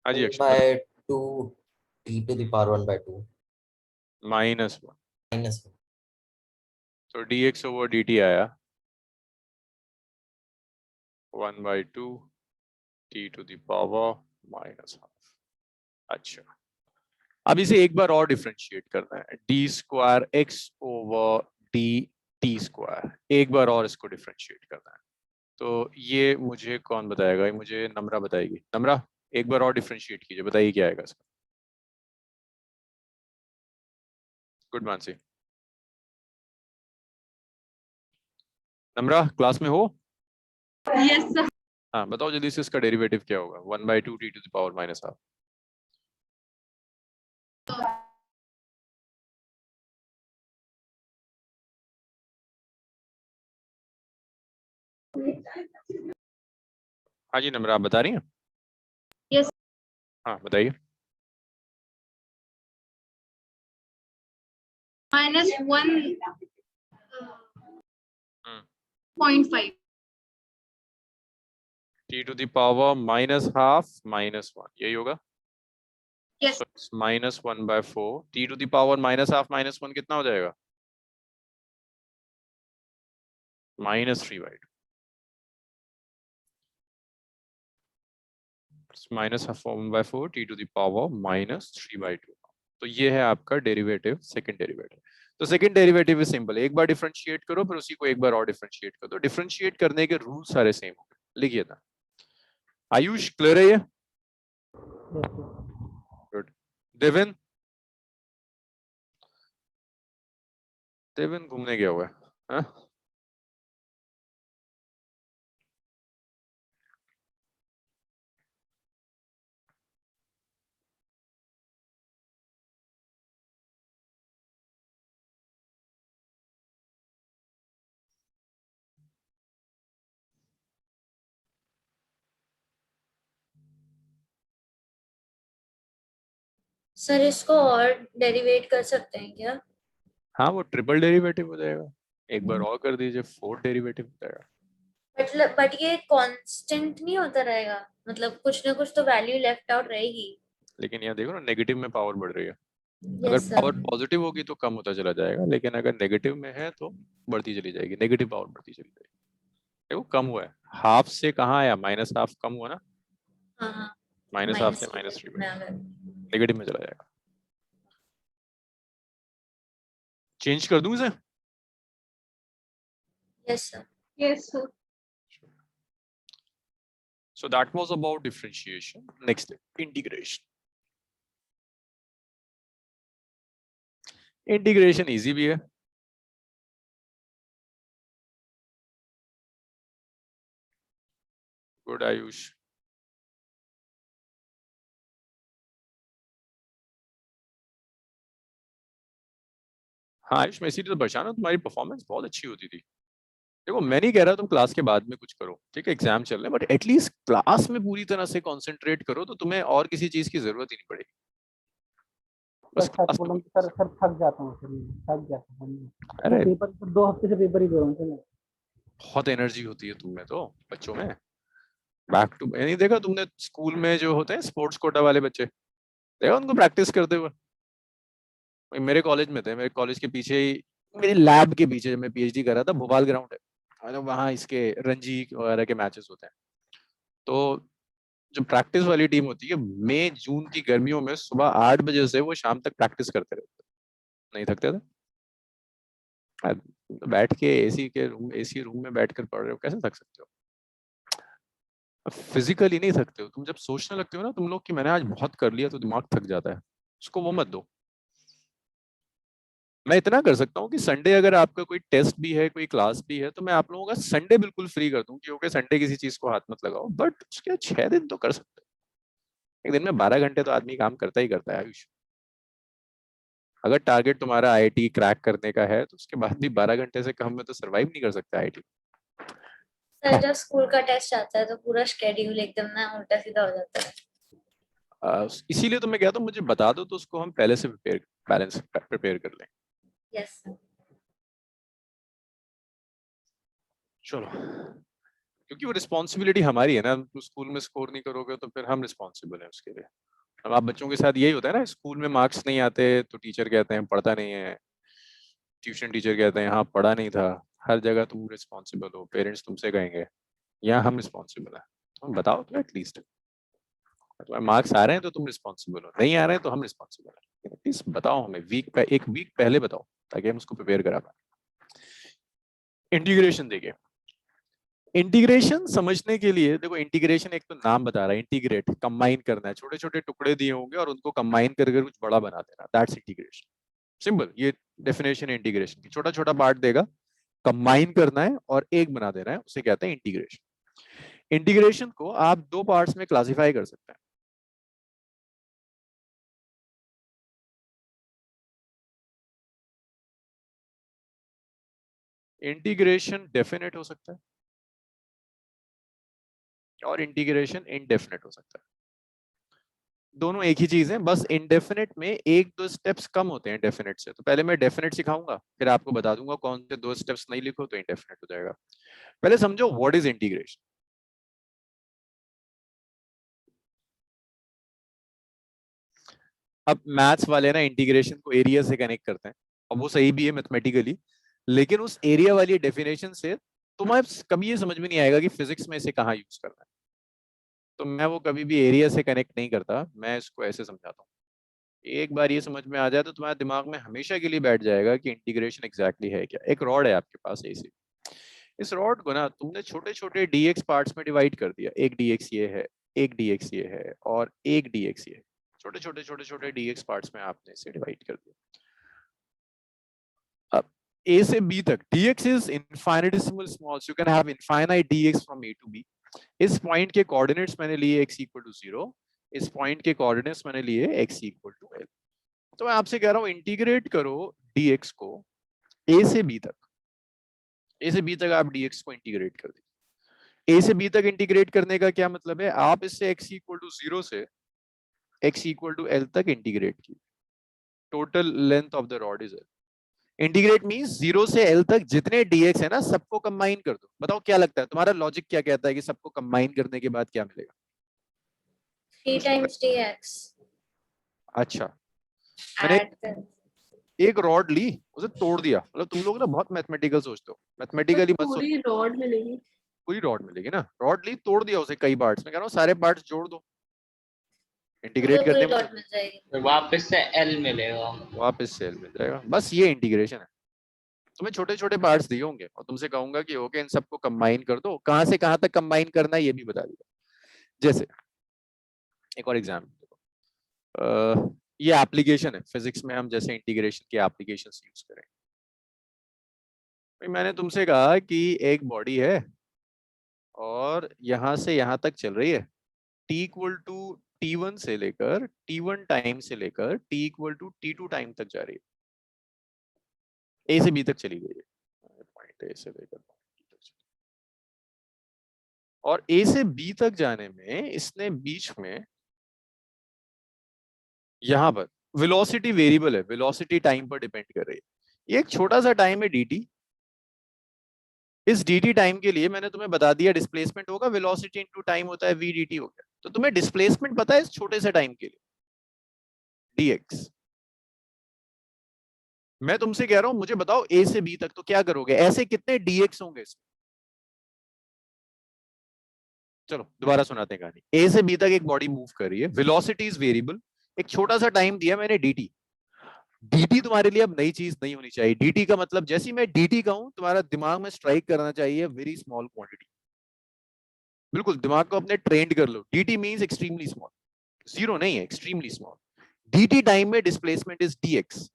हाँ जी Akshat, by 2 t to the power 1 by 2 minus one. minus 1. तो d x over d t आया 1 by 2 t to the power minus half. अच्छा, अब इसे एक बार और डिफरेंशिएट करना है, d square x over d t square, एक बार और इसको डिफरेंशिएट करना है। तो ये मुझे कौन बताएगा? ये मुझे नम्रा बताएगी। नम्रा एक बार और डिफरेंशिएट कीजिए, बताइए क्या आएगा इसका। गुड मानसी। नम्रा क्लास में हो? Yes sir. हाँ बताओ जल्दी से, इसका डेरिवेटिव क्या होगा? 1 by 2 t to the power minus half. हाँ जी नम्रा, आप बता रही हैं? यस। हाँ बताइए। -1.5 t to the power minus half minus one, यही होगा? Yes. Minus 1 by 4 t to the power minus half minus one कितना हो जाएगा? -3 by 2 minus half 1 by 4 t to the power -3 by 2। तो ये है आपका डेरिवेटिव, सेकंड डेरिवेटिव। तो सेकंड डेरिवेटिव इज सिंपल, एक बार डिफरेंशिएट करो फिर उसी को एक बार और डिफरेंशिएट करो। तो डिफरेंशिएट करने के रूल सारे सेम होंगे, लिखिए ना। आयुष क्लियर है ये? गुड। देवन, देवन घूमने गया हुआ है, हाँ? सर इसको और डेरिवेट कर सकते हैं क्या? हाँ वो ट्रिपल डेरिवेटिव हो जाएगा, एक बार और कर दीजिए, फोर्थ डेरिवेटिव हो जाएगा। मतलब बट ये कांस्टेंट नहीं होता रहेगा, मतलब कुछ ना कुछ तो वैल्यू लेफ्ट आउट रहेगी। लेकिन यहाँ देखो ना, नेगेटिव में पावर बढ़ रही है। अगर यस पावर सर। पॉजिटिव होगी तो कम होता चला जाएगा, लेकिन अगर नेगेटिव में है तो बढ़ती चली जाएगी, नेगेटिव पावर बढ़ती चली जाएगी। देखो कम हुआ है, हाफ से कहाँ आया? माइनस हाफ कम हुआ ना, हाँ हाँ। माइनस हाफ से -3 में आ गए। नेगेटिव में चला जाएगा। चेंज कर दूं इसे? Yes sir. Yes sir. So that was about differentiation. Next, integration. Integration easy भी है। Good आयुष। हाँ आयुष, मैं इसीलिए तो परेशान हूँ, तुम्हारी परफॉर्मेंस बहुत अच्छी होती थी। देखो मैं नहीं कह रहा तुम क्लास के बाद में कुछ करो, ठीक है, एग्जाम चल रहे हैं, बट एटलीस्ट क्लास में पूरी तरह से कंसंट्रेट करो, तो तुम्हें और किसी चीज की जरूरत ही नहीं पड़ेगी। बस सर क्लास बोलूं में। तो सर थक जाता हूँ सर, थक जाता हूँ। अरे पेपर 2 हफ्ते से पेपर ही दे रहा हूँ सर। बहुत एनर्जी होती है तुम में, तो बच्चों में बैक टू, नहीं देखा तुमने स्कूल में जो होते हैं स्पोर्ट्स कोटा वाले बच्चे, देखा उनको प्रैक्टिस करते हुए? मेरे कॉलेज में थे, मेरे कॉलेज के पीछे ही, मेरी लैब के पीछे, जब मैं पीएचडी कर रहा था, भोपाल ग्राउंड है, मतलब वहाँ इसके रणजी वगैरह के मैचेस होते हैं। तो जो प्रैक्टिस वाली टीम होती है, मई जून की गर्मियों में सुबह 8 बजे से वो शाम तक प्रैक्टिस करते रहते, नहीं थकते थे। बैठ के एसी रूम में बैठकर पढ़ रहे हो, कैसे थक सकते हो? फिजिकली नहीं थकते हो तुम, जब सोचने लगते हो ना तुम लोग कि मैंने आज बहुत कर लिया तो दिमाग थक जाता है, उसको वो मत दो। मैं इतना कर सकता हूँ कि संडे अगर आपका कोई टेस्ट भी है, कोई क्लास भी है, तो मैं आप लोगों का संडे बिल्कुल फ्री कर दूं कि ओके संडे किसी चीज को हाथ मत लगाओ, बट उसके 6 दिन तो कर सकते हो। एक दिन में 12 घंटे तो आदमी काम करता ही करता है आयुष। अगर टारगेट तुम्हारा आईआईटी क्रैक करने का है तो उसके बाद भी 12 घंटे से कम में तो सरवाइव नहीं कर सकता आईआईटी। सर जब स्कूल का टेस्ट आता है तो पूरा शेड्यूल एकदम ना उल्टा सीधा हो जाता है। इसीलिए तो मैं कहता हूँ मुझे बता दो तो उसको हम पहले से प्रिपेयर कर लें। Yes sir. चलो, क्योंकि वो रिस्पॉन्सिबिलिटी हमारी है ना, तुम स्कूल में स्कोर नहीं करोगे तो फिर हम रिस्पॉन्सिबल हैं उसके लिए। अब आप बच्चों के साथ यही होता है ना, स्कूल में मार्क्स नहीं आते तो टीचर कहते हैं पढ़ता नहीं है, ट्यूशन टीचर कहते हैं हाँ पढ़ा नहीं था। हर जगह तुम रिस्पॉन्सिबल हो, पेरेंट्स तुमसे कहेंगे, यहाँ हम रिस्पॉन्सिबल है। तुम बताओ तो एटलीस्ट, तुम्हारे मार्क्स आ रहे हैं तो तुम रिस्पॉन्सिबल हो, नहीं आ रहे हैं तो हम रिस्पॉन्सिबल है। प्लीज बताओ हमें, एक वीक पहले बताओ ताकि हम उसको प्रिपेयर करा पाए। इंटीग्रेशन देखिए, इंटीग्रेशन समझने के लिए देखो, इंटीग्रेशन एक तो नाम बता रहा है, इंटीग्रेट कंबाइन करना है, छोटे छोटे टुकड़े दिए होंगे और उनको कंबाइन करके कुछ बड़ा बना देना, दैट्स इंटीग्रेशन। सिंपल, ये डेफिनेशन है इंटीग्रेशन की। छोटा छोटा पार्ट देगा, कंबाइन करना है और एक बना देना है, उसे कहते हैं इंटीग्रेशन। इंटीग्रेशन को आप दो पार्ट्स में क्लासिफाई कर सकते हैं। इंटीग्रेशन डेफिनेट हो सकता है और इंटीग्रेशन इनडेफिनेट हो सकता है। दोनों एक ही चीज है, बस इंडेफिनेट में एक दो स्टेप्स कम होते हैं डेफिनेट से। तो पहले मैं डेफिनेट सिखाऊंगा, फिर आपको बता दूंगा कौन से दो स्टेप्स नहीं लिखो तो इंडेफिनेट हो जाएगा। पहले समझो व्हाट इज इंटीग्रेशन। अब मैथ्स वाले ना इंटीग्रेशन को एरिया से कनेक्ट करते हैं, और वो सही भी है मैथमेटिकली, लेकिन उस एरिया वाली डेफिनेशन से तुम्हें कभी ये समझ में नहीं आएगा कि फिजिक्स में इसे कहाँ यूज करना है। तो मैं वो कभी भी एरिया से कनेक्ट नहीं करता, मैं इसको ऐसे समझाता हूँ। एक बार ये समझ में आ जाए तो तुम्हारे दिमाग में हमेशा के लिए बैठ जाएगा कि इंटीग्रेशन एग्जैक्टली है क्या। एक रॉड है आपके पास ऐसे, इस रॉड को ना तुमने छोटे छोटे डीएक्स पार्ट्स में डिवाइड कर दिया। एक डीएक्स ये है, एक डीएक्स ये है और एक डीएक्स ये है। छोटे छोटे डीएक्स पार्ट्स में आपने इसे डिवाइड कर दिया। अब ए से बी तक dx is infinitesimal small, so you can have infinite dx from a to b। इस पॉइंट के कोऑर्डिनेट्स मैंने लिए x equal to 0, इस पॉइंट के कोऑर्डिनेट्स मैंने लिए x equal to l। तो मैं आपसे कह रहा हूं इंटीग्रेट करो dx को a से b तक। a से b तक आप dx को इंटीग्रेट कर दीजिए। a से b तक इंटीग्रेट करने का क्या मतलब है, आप इससे x equal to 0 से x equal to l तक इंटीग्रेट कीजिए। Total length of the rod is l। Integrate means 0 से l तक जितने dx है ना सबको कंबाइन कर दो। बताओ क्या लगता है, तुम्हारा लॉजिक क्या कहता है कि सबको कंबाइन करने के बाद क्या मिलेगा? 3 times dx अच्छा, मैंने add कर। एक रॉड ली, उसे तोड़ दिया। मतलब तुम लोग ना बहुत मैथमेटिकल सोचते हो, मैथमेटिकली मत सोचो। पूरी रॉड मिलेगी, पूरी रॉड मिलेगी ना, रॉड ली तोड़ दिया उसे कई पार्ट्स में, कह रहा हूँ सारे पार्ट्स जोड़ दो, इंटीग्रेट पूरी करने में डॉट मिल जाएगी। तो वापस से एल मिलेगा। वापस सेल मिल जाएगा। बस ये इंटीग्रेशन है। तुम्हें छोटे छोटे पार्ट्स दिए होंगे और तुमसे कहूंगा कि ओके इन सबको कंबाइन कर दो, कहां से कहां तक कंबाइन करना है ये भी बता दिया। जैसे एक और एग्जाम्पल, ये एप्लीकेशन है फिजिक्स में, हम जैसे इंटीग्रेशन के एप्लीकेशन यूज करें। मैंने तुमसे कहा कि एक बॉडी है और यहां से यहां तक चल रही है, t इक्वल टू t1 से लेकर t1 टाइम से लेकर t equal to t2 time तक जा रही है, a से b तक चली गई है। पॉइंट a से लेकर और a से b तक जाने में इसने बीच में यहां पर वेलोसिटी वेरिएबल है, वेलोसिटी टाइम पर डिपेंड कर रही है। ये एक छोटा सा टाइम है dt। इस dt टाइम के लिए मैंने तुम्हें बता दिया डिस्प्लेसमेंट होगा वेलोसिटी इनटू टाइम होता है v dt हो गया। तो तुम्हें डिस्प्लेसमेंट पता है इस छोटे से टाइम के लिए dx। मैं तुमसे कह रहा हूं मुझे बताओ a से b तक, तो क्या करोगे, ऐसे कितने dx होंगे इसमें? चलो दोबारा सुनाते हैं कहानी। a से b तक एक बॉडी मूव कर रही है, वेलोसिटी इज वेरिएबल, एक छोटा सा टाइम दिया मैंने dt। dt तुम्हारे लिए अब नई चीज नहीं होनी चाहिए। dt का मतलब जैसे ही मैं dt कहूं तुम्हारा दिमाग में स्ट्राइक करना चाहिए वेरी स्मॉल क्वांटिटी। बिल्कुल दिमाग को अपने ट्रेंड कर लो। dt means extremely small, zero नहीं है, एक्सट्रीमली स्मॉल। dt टाइम में डिस्प्लेसमेंट इज dx,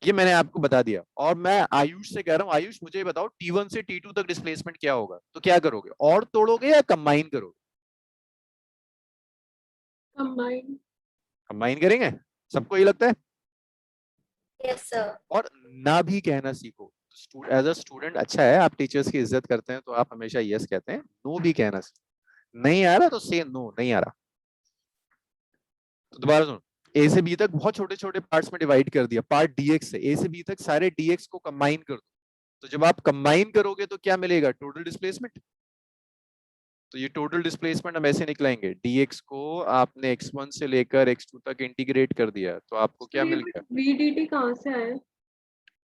ये मैंने आपको बता दिया। और मैं आयुष से कह रहा हूं, आयुष मुझे ये बताओ t1 से t2 तक डिस्प्लेसमेंट क्या होगा, तो क्या करोगे, और तोड़ोगे या कंबाइन करोगे? कंबाइन। कंबाइन करेंगे, सबको ये लगता है? Yes sir. और ना भी कहना सीखो। एज अ स्टूडेंट अच्छा है, आप टीचर्स की इज्जत करते हैं तो आप हमेशा यस कहते हैं। नो भी कहना सीखो। नहीं आ रहा तो से नो, नहीं आ रहा। तो दोबारा सुनो, ए से बी तक बहुत छोटे छोटे पार्ट्स में डिवाइड कर दिया, पार्ट dx से ए से बी तक सारे dx को कंबाइन कर दो। तो जब आप कंबाइन करोगे तो क्या मिलेगा, टोटल डिस्प्लेसमेंट। तो ये टोटल डिस्प्लेसमेंट हम ऐसे निकलेंगे, dx को आपने x1 से लेकर x2 तक इंटीग्रेट कर दिया तो आपको क्या मिल गया। VDT कहाँ से आया?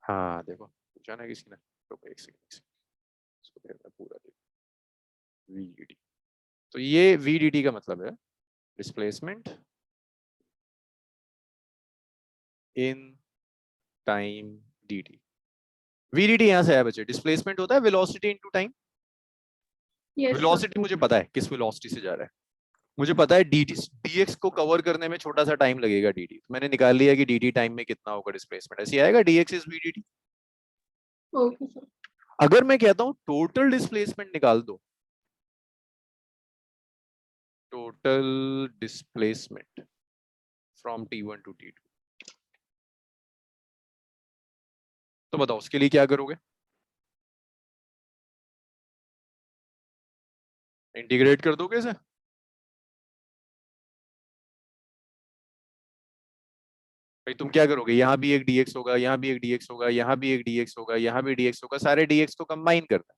हाँ देखो, पूछा ना किसी ने, तो एक सेकंड इसको फिर मैं पूरा देखो। VDT, तो ये VDT का मतलब है displacement in time dt। VDT यहां से आया बच्चे, डिस्प्लेसमेंट होता है velocity into time. Yes sir. Velocity मुझे पता है किस वेलोसिटी से जा रहा है, मुझे पता है dx को कवर करने में छोटा सा टाइम लगेगा dt, तो मैंने निकाल लिया कि dt टाइम में कितना होगा डिस्प्लेसमेंट, ऐसे आएगा dx is vdt। Okay sir. अगर मैं कहता हूं टोटल डिस्प्लेसमेंट निकाल दो, total displacement from t1 to t2, तो बताओ उसके लिए क्या करोगे, इंटीग्रेट कर दोगे इसे? भाई तुम क्या करोगे, यहाँ भी एक dx होगा, यहाँ भी एक dx होगा, यहाँ भी एक dx होगा, यहाँ भी dx होगा, सारे dx को कंबाइन करना है।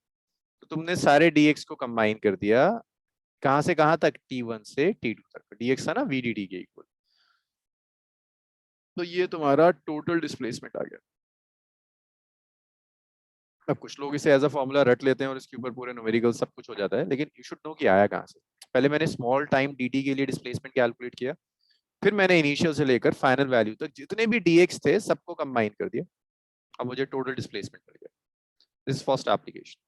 तो तुमने सारे dx को कंबाइन कर दिया, कहां से कहां तक, t1 से t2 तक, dx था ना vdt के इक्वल। तो ये तुम्हारा टोटल डिस्प्लेसमेंट आ गया। अब कुछ लोग इसे एज अ फॉर्मूला रट लेते हैं और इसके ऊपर पूरे न्यूमेरिकल सब कुछ हो जाता है, लेकिन यू शुड नो कि आया कहां से। पहले मैंने स्मॉल टाइम dt के लिए डिस्प्लेसमेंट कैलकुलेट किया, फिर मैंने इनिशियल से लेकर फाइनल वैल्यू तक जितने भी dx थे सबको कंबाइन कर दिया, अब मुझे टोटल डिस्प्लेसमेंट मिल गया। This first application.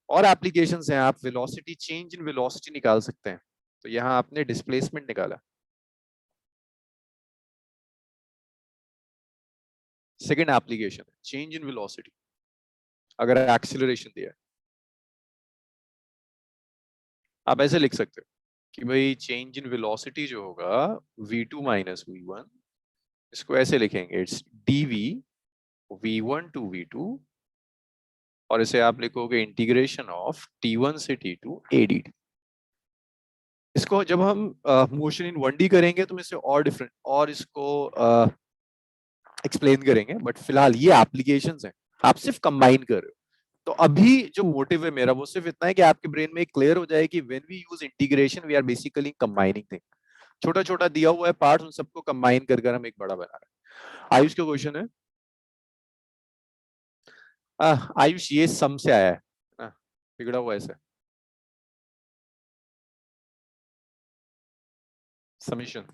और एप्लीकेशंस हैं, आप वेलोसिटी, चेंज इन वेलोसिटी निकाल सकते हैं। तो यहाँ आपने डिस्प्लेसमेंट निकाला। सेकेंड एप्लीकेशन है चेंज इन वेलोसिटी। अगर एक्सीलरेशन दिया है, आप ऐसे लिख सकते हो कि भाई चेंज इन वेलोसिटी जो होगा v2 माइनस v1, इसको ऐसे लिखेंगे, it's dv v1 to v2, और इसे आप लिखोगे इंटीग्रेशन ऑफ t1 से t2 adt। इसको जब हम मोशन इन 1D करेंगे तो इसे और डिफरेंट और इसको एक्सप्लेन करेंगे, बट फिलहाल ये एप्लीकेशंस हैं, आप सिर्फ कंबाइन कर रहे हो। तो अभी जो मोटिव है मेरा वो सिर्फ इतना है कि आपके ब्रेन में क्लियर हो जाए कि when we use integration we are basically combining thing. छोटा छोटा दिया हुआ है पार्ट, उन सबको कंबाइन कर कर हम एक बड़ा बना रहे हैं। आयुष का क्वेश्चन है, आयुष ये सम से आया है ना, बिगड़ा हुआ ऐसे समीशन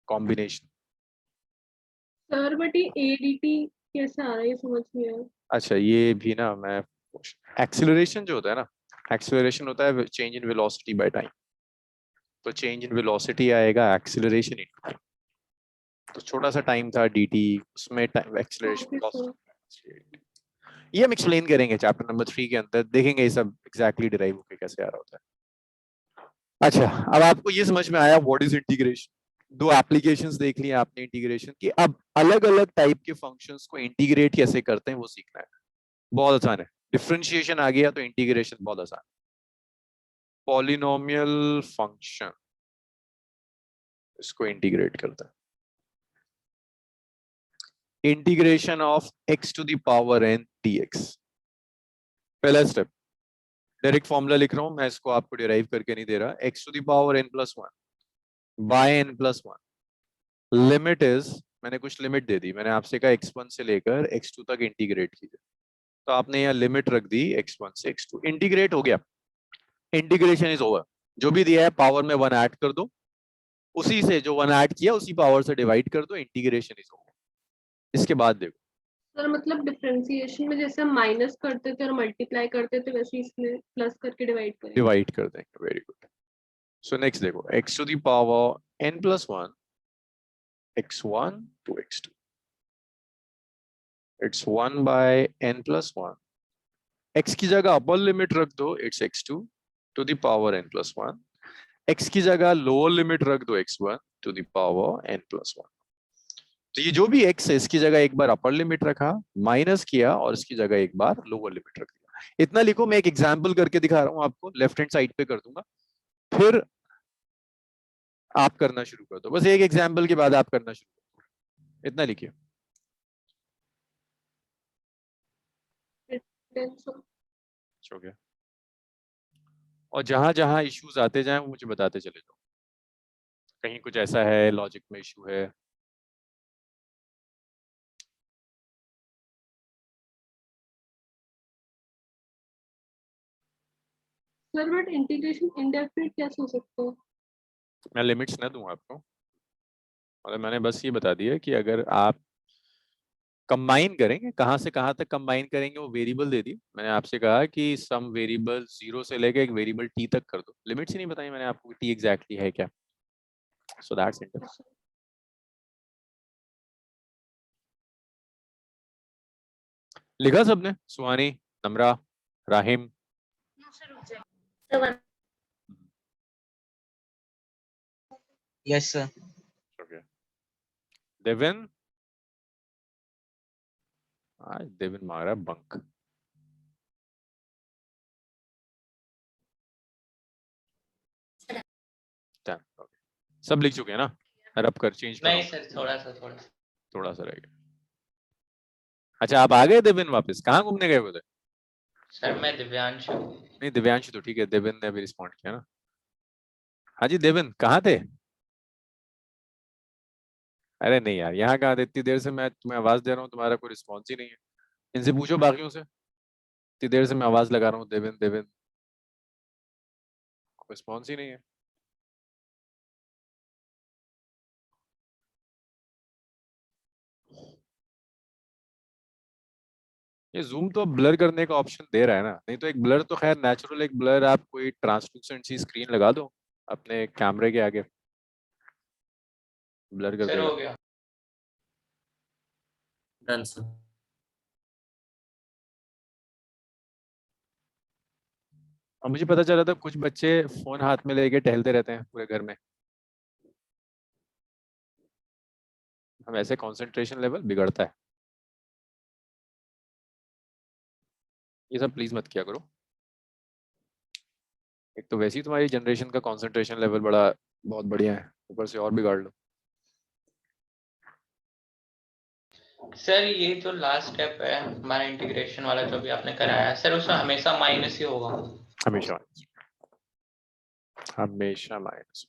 कॉम्बिनेशन। सर बट ये ADT कैसे आ रहा है, ये समझ नहीं आया। अच्छा ये भी ना, मैं एक्सीलरेशन जो होता है ना, एक्सीलरेशन होता है change in velocity by time, तो चेंज इन वेलोसिटी आएगा एक्सीलरेशन इन टाइम। तो छोटा सा टाइम था dt, उसमें एक्सीलरेशन वेलोसिटी, ये हम एक्सप्लेन करेंगे चैप्टर नंबर 3 के अंदर, देखेंगे ये सब एग्जैक्टली डिराइव होकर कैसे आ रहा होता है। अच्छा अब आपको ये समझ में आया व्हाट इज इंटीग्रेशन। दो एप्लीकेशंस देख लिया आपने इंटीग्रेशन की, अब अलग अलग टाइप के फंक्शंस को इंटीग्रेट कैसे करते हैं वो सीखना है। बहुत आसान है, डिफरेंशिएशन आ गया तो इंटीग्रेशन बहुत आसान। पॉलिनोमियल फंक्शन, इसको इंटीग्रेट करता है, integration of x to the power n dx। पहला स्टेप, डायरेक्ट फॉर्मूला लिख रहा हूं मैं, इसको आपको डिराइव करके नहीं दे रहा, x to the power n plus 1 by n plus 1। Limit is, मैंने कुछ लिमिट दे दी, मैंने आपसे कहा x1 से लेकर x2 तक इंटीग्रेट कीजिए, तो आपने यहाँ लिमिट रख दी x1 से x2, इंटीग्रेट हो गया, इंटीग्रेशन इज ओवर। जो भी दिया है पावर में 1 ऐड कर दो, उसी से जो 1 ऐड किया उसी पावर से डिवाइड कर दो, इंटीग्रेशन इज ओवर। इसके बाद देखो सर मतलब डिफरेंशिएशन में जैसे हम माइनस करते थे और मल्टीप्लाई करते थे वैसे इसमें प्लस करके डिवाइड करेंगे। डिवाइड कर देंगे। Very good. सो नेक्स्ट देखो x to the power n plus 1 x1 to x2, it's 1 by n plus 1, x की जगह अपर लिमिट रख दो, it's x2 to the power n plus 1, x की जगह लोअर लिमिट रख दो x1 to the power n plus 1। तो ये जो भी x है इसकी जगह एक बार अपर लिमिट रखा, माइनस किया और इसकी जगह एक बार लोअर लिमिट रख दिया। इतना लिखो, मैं एक एग्जांपल करके दिखा रहा हूं आपको, लेफ्ट हैंड साइड पे कर दूंगा, फिर आप करना शुरू कर दो। बस एक एग्जांपल के बाद आप करना शुरू कर दो। इतना लिखिए। हो गया। और जहां जहां इश्यूज आते जाएं वो मुझे बताते चले जाओ, कहीं कुछ ऐसा है लॉजिक में इशू है। सर बट इंटीग्रेशन इंडेफिनिट कैसे हो सकता है? मैं लिमिट्स ना दूं आपको, मतलब मैंने बस ये बता दिया कि अगर आप कंबाइन करेंगे, कहां से कहां तक कंबाइन करेंगे वो वेरिएबल दे दी। मैंने आपसे कहा कि सम वेरिएबल 0 से लेके एक वेरिएबल t तक कर दो, लिमिट्स ही नहीं बताई मैंने आपको t एग्जैक्टली है क्या। So that's it. लिखा सबने? Suhani, Namra, Rahim? Yes sir. Okay. Devin? आज देविन मार रहा है बंक। सब लिख चुके हैं ना? रब कर चेंज करो। नहीं सर, थोड़ा सा थोड़ा सा रह गया। अच्छा आप आ गए देविन वापस? कहाँ घूमने गए हुए थे? सर। मैं दिव्यांशु। नहीं दिव्यांशु तो ठीक है, देविन ने भी रिस्पॉन्ड किया ना। हाँ जी देविन कहाँ थे? अरे नहीं यार, यहाँ कहाँ थे? इतनी देर से मैं तुम्हें आवाज दे रहा हूँ, तुम्हारा कोई रिस्पॉन्स ही नहीं है। इनसे पूछो बाकियों से, इतनी देर से मैं आवाज लगा रहा हूँ देविन देविन, कोई रिस्पॉन्स ही नहीं है। ये जूम तो ब्लर करने का ऑप्शन दे रहा है ना, नहीं तो एक ब्लर तो खैर नेचुरल, एक ब्लर आप कोई ट्रांसलूसेंट सी स्क्रीन लगा दो अपने कैमरे के आगे, ब्लर कर सर देगा। हो गया। Done sir. और मुझे पता चला था कुछ बच्चे फोन हाथ में लेके टहलते रहते हैं पूरे घर में, हम ऐसे कंसंट्रेशन लेवल बिगड़ता है। ये सब प्लीज मत किया करो। एक तो वैसे ही तुम्हारी जनरेशन का कंसंट्रेशन लेवल बड़ा बहुत बढ़िया है, ऊपर से और बिगाड़ लो। सर ये जो लास्ट स्टेप है हमारा इंटीग्रेशन वाला जो भी आपने कराया सर, उसमें हमेशा माइनस ही होगा। हमेशा हमेशा माइनस।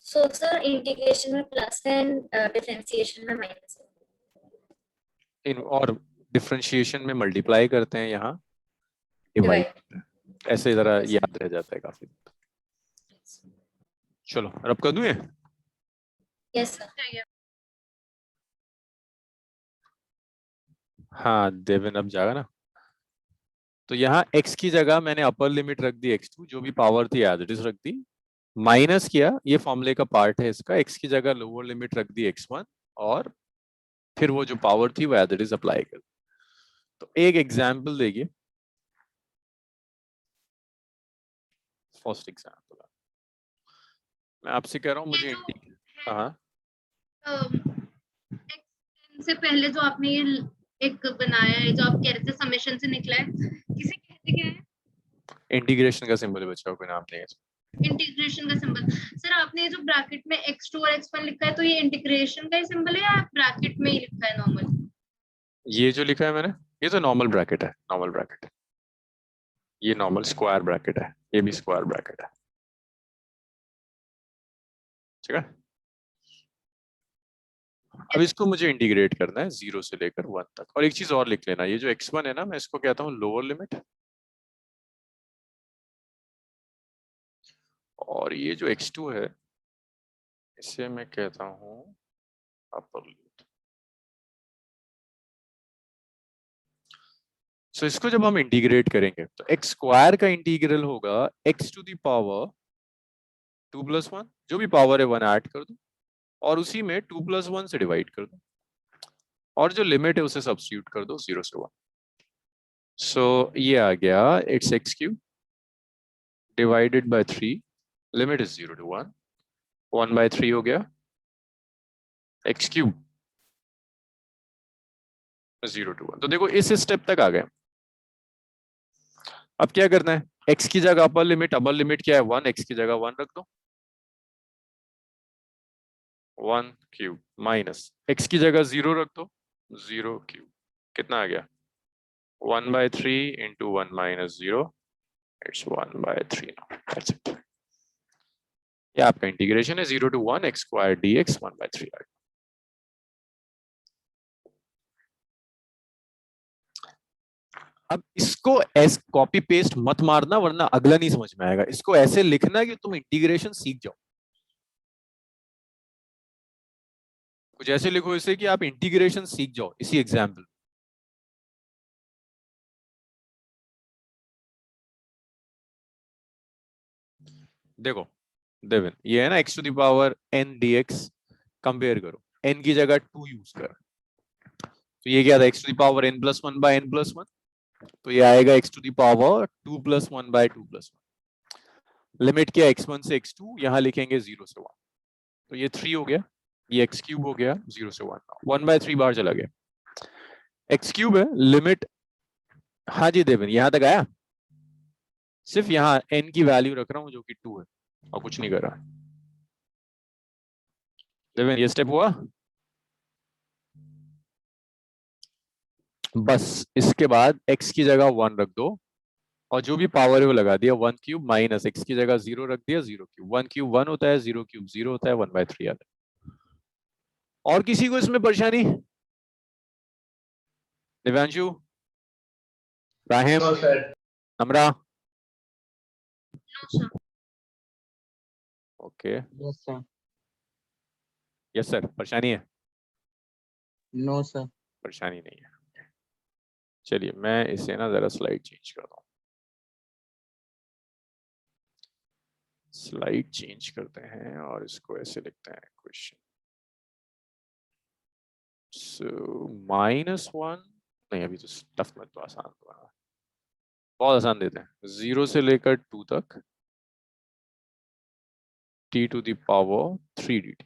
सो सर इंटीग्रेशन में प्लस है, डिफरेंशिएशन में माइनस है। इन और डिफरेंशिएशन में मल्टीप्लाई करते हैं, यहाँ डिवाइड, ऐसे जरा याद रह जाता है काफी। चलो रब कर दूं ये? Yes sir. हाँ देविन अब जाएगा ना। तो यहाँ x की जगह मैंने अपर लिमिट रख दी x2, जो भी पावर थी एज इट इज रख दी, माइनस किया, ये फॉर्मूले का पार्ट है इसका, x की जगह लोअर लिमिट रख दी x1, और फिर वो जो पावर थी वो एज इट इज अप्लाई कर। तो एक एग्जाम्पल देखिए, फर्स्ट एग्जाम्पल मैं आपसे कह रहा हूँ मुझे हाँ से पहले जो आपने ये एक बनाया है, जो आप कह रहे थे समेशन से निकला है, किसे कहते क्या है? इंटीग्रेशन का सिंबल है बच्चों, कोई नाम नहीं है। इंटीग्रेशन का सिंबल। सर आपने ये जो ब्रैकेट में x2 और x1 लिखा है, तो ये इंटीग्रेशन का ही सिंबल है या ब्रैकेट में ही लिखा है नॉर्मल? ये जो लिखा है मैंने, ये तो नॉर्मल ब्रैकेट है, नॉर्मल ब्रैकेट, ये नॉर्मल स्क्वायर ब्रैकेट है, ये भी स्क्वायर ब्रैकेट है, ठीक है। अब इसको मुझे इंटीग्रेट करना है 0 से लेकर 1 तक। और एक चीज और लिख लेना, ये जो x1 है ना, मैं इसको कहता हूँ लोअर लिमिट, और ये जो x2 है इसे मैं कहता हूँ अपर लिमिट। सो इसको जब हम इंटीग्रेट करेंगे तो x स्क्वायर का इंटीग्रल होगा x टू द पावर 2 + 1, जो भी पावर है 1 ऐड कर दो और उसी में 2 + 1 से डिवाइड कर दो, और जो लिमिट है उसे सब्स्टिट्यूट कर दो 0 से 1। सो ये आ गया it's x³ divided by 3, limit is 0 to 1, 1/3 हो गया x³ 0 to 1। तो देखो इस स्टेप तक आ गए। अब क्या करना है, x की जगह अपर लिमिट क्या है 1, x की जगह 1 रख दो, 1³ माइनस x की जगह 0 रख दो, 0³ कितना आ गया 1/3 into 1 minus 0, it's 1/3 now, that's it। ये आपका इंटीग्रेशन है 0 to 1 x square dx 1/3 आ गया। अब इसको ऐसे कॉपी पेस्ट मत मारना वरना अगला नहीं समझ में आएगा। इसको ऐसे लिखना कि तुम इंटीग्रेशन सीख जाओ। कुछ ऐसे लिखो इसे कि आप इंटीग्रेशन सीख जाओ इसी एग्जाम्पल। देखो देविन, ये है ना x to the power n dx, compare करो, n की जगह 2 यूज कर, तो ये क्या था x to the power n + 1 by n + 1, तो ये आएगा x to the power 2 + 1 by 2 + 1। Limit क्या x1 से x2, यहां लिखेंगे 0 से 1, तो ये 3 हो गया, ये x³ हो गया 0 से 1, 1/3 बाहर चला गया, x³ है लिमिट। हाँ जी देविन, यहां तक आया, सिर्फ यहाँ n की वैल्यू रख रहा हूं जो कि 2 है और कुछ नहीं कर रहा। देविन ये स्टेप हुआ, बस इसके बाद x की जगह 1 रख दो और जो भी पावर है वो लगा दिया, 1³ माइनस x की जगह 0 रख दिया, 0³ 1³ 1 होता है, 0³ 0 होता है, 1/3 आता है। और किसी को इसमें परेशानी? Divyanshu, Rahim, Amara, okay yes sir. Yes sir, परेशानी है? No sir. परेशानी नहीं है। चलिए मैं इसे ना जरा स्लाइड चेंज करता हूँ, स्लाइड चेंज करते हैं और इसको ऐसे लिखते हैं क्वेश्चन। सो -1 नहीं, अभी तो टफ मत, तो आसान तो है। बहुत आसान देते हैं, 0 से लेकर 2 तक t to the power 3 dt,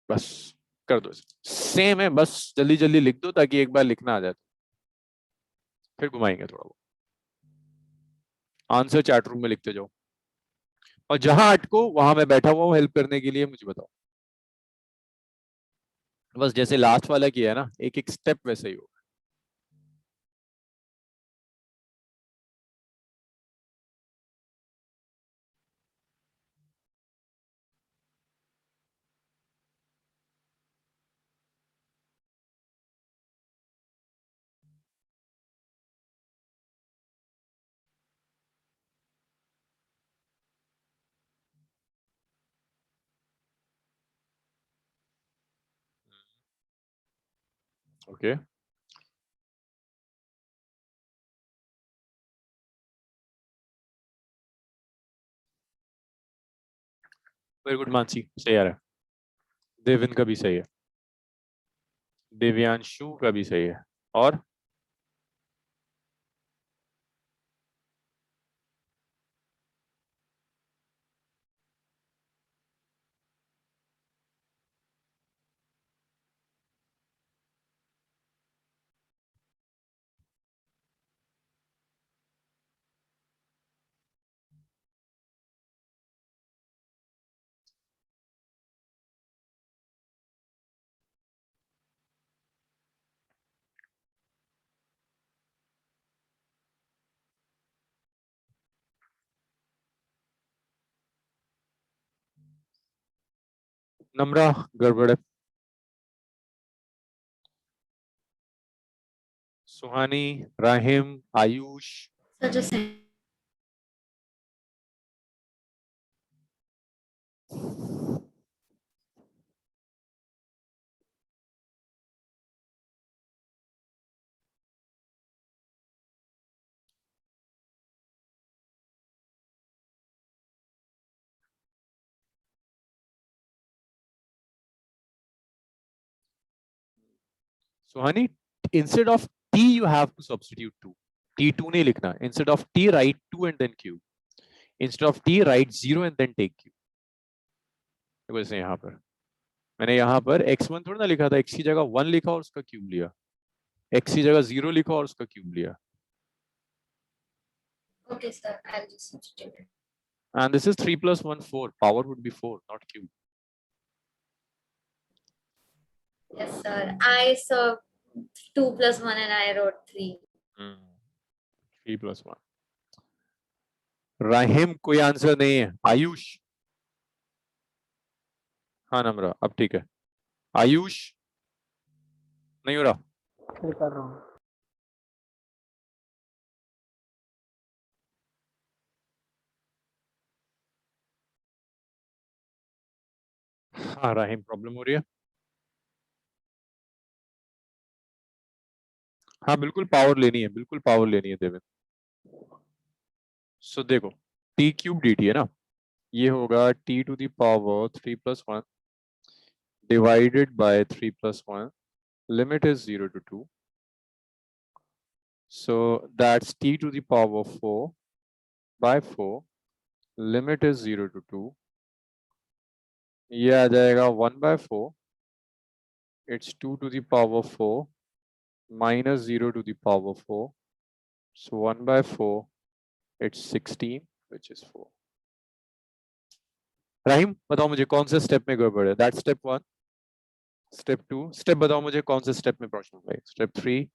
बस कर दो। सेम है, बस जल्दी जल्दी लिख दो ताकि एक बार लिखना आ जाए, फिर घुमाएंगे थोड़ा बहुत। आंसर चैट रूम में लिखते जाओ और जहां अटको वहां मैं बैठा हुआ हूँ हेल्प करने के लिए, मुझे बताओ। बस जैसे लास्ट वाला किया है ना, एक एक स्टेप वैसे ही हो। ओके वेरी गुड मानसी, सही आ रहा है। देविन का भी सही है, दिव्यांशु का भी सही है, और नम्रा गड़बड़ है। सुहानी, Rahim, Ayush, So just saying. Suhani, instead of t you have to substitute 2. t2 नहीं लिखना. Instead of t write 2 and then q. Instead of t write 0 and then take q. देखो जैसे यहाँ पर मैंने यहाँ पर x1 थोड़ा ना लिखा था, x की जगह 1 लिखा और उसका क्यूब लिया, x की जगह 0 लिखा और उसका क्यूब लिया. Okay, sir. I'll just substitute it. And this is 3 plus 1 4. Power would be 4, not cube. Yes, sir. I saw 2 plus 1 and I wrote 3. 3 plus 1. Rahim कोई आंसर नहीं है. आयुष, हाँ नम्रा अब ठीक है. आयुष नहीं हो रहा. फिर कर रहा हूँ. हाँ राहिम प्रॉब्लम हो रही है. हाँ बिल्कुल पावर लेनी है, बिल्कुल पावर लेनी है देवेंद्र. सो देखो t क्यूब dt है ना, ये होगा t to the power 3 plus 1 divided by 3 plus 1. Limit is 0 to 2. So that's t to the power 4 by 4. Limit is 0 to 2. ये आ जाएगा 1 by 4. It's 2 to the power 4 minus 0 to the power 4. So 1 by 4, it's 16, which is 4. Rahim बताओ मुझे कौन से स्टेप में गड़बड़ है. That step 1, step 2. स्टेप बताओ मुझे कौन से स्टेप में प्रॉब्लम है. Step 3,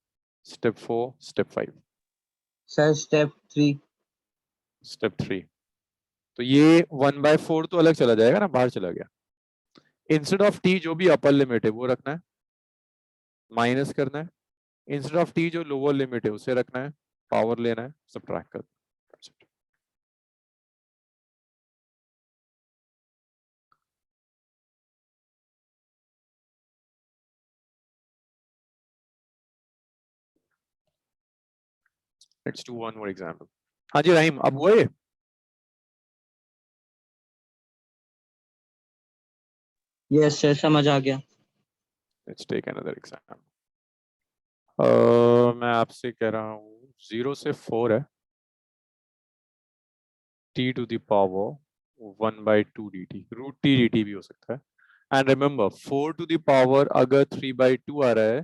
step 4, step 5. Sir step 3. Step 3. तो ये 1 by 4 तो अलग चला जाएगा ना, बाहर चला गया. इंस्टेड ऑफ टी जो भी अपर लिमिट है वो रखना है, माइनस करना है. इंस्टेड ऑफ टी जो लोअर लिमिट है उसे रखना है, पावर लेना है, सब्ट्रैक्ट करना है. Let's do one more example. हाँ जी राहिम अब हुआ ये. यस सर समझ आ गया. Let's take another example. मैं आपसे कह रहा हूँ 0 से 4 है, t to the power 1 by 2 dt. Root t dt भी हो सकता है. And remember 4 to the power अगर 3 by 2 आ रहा है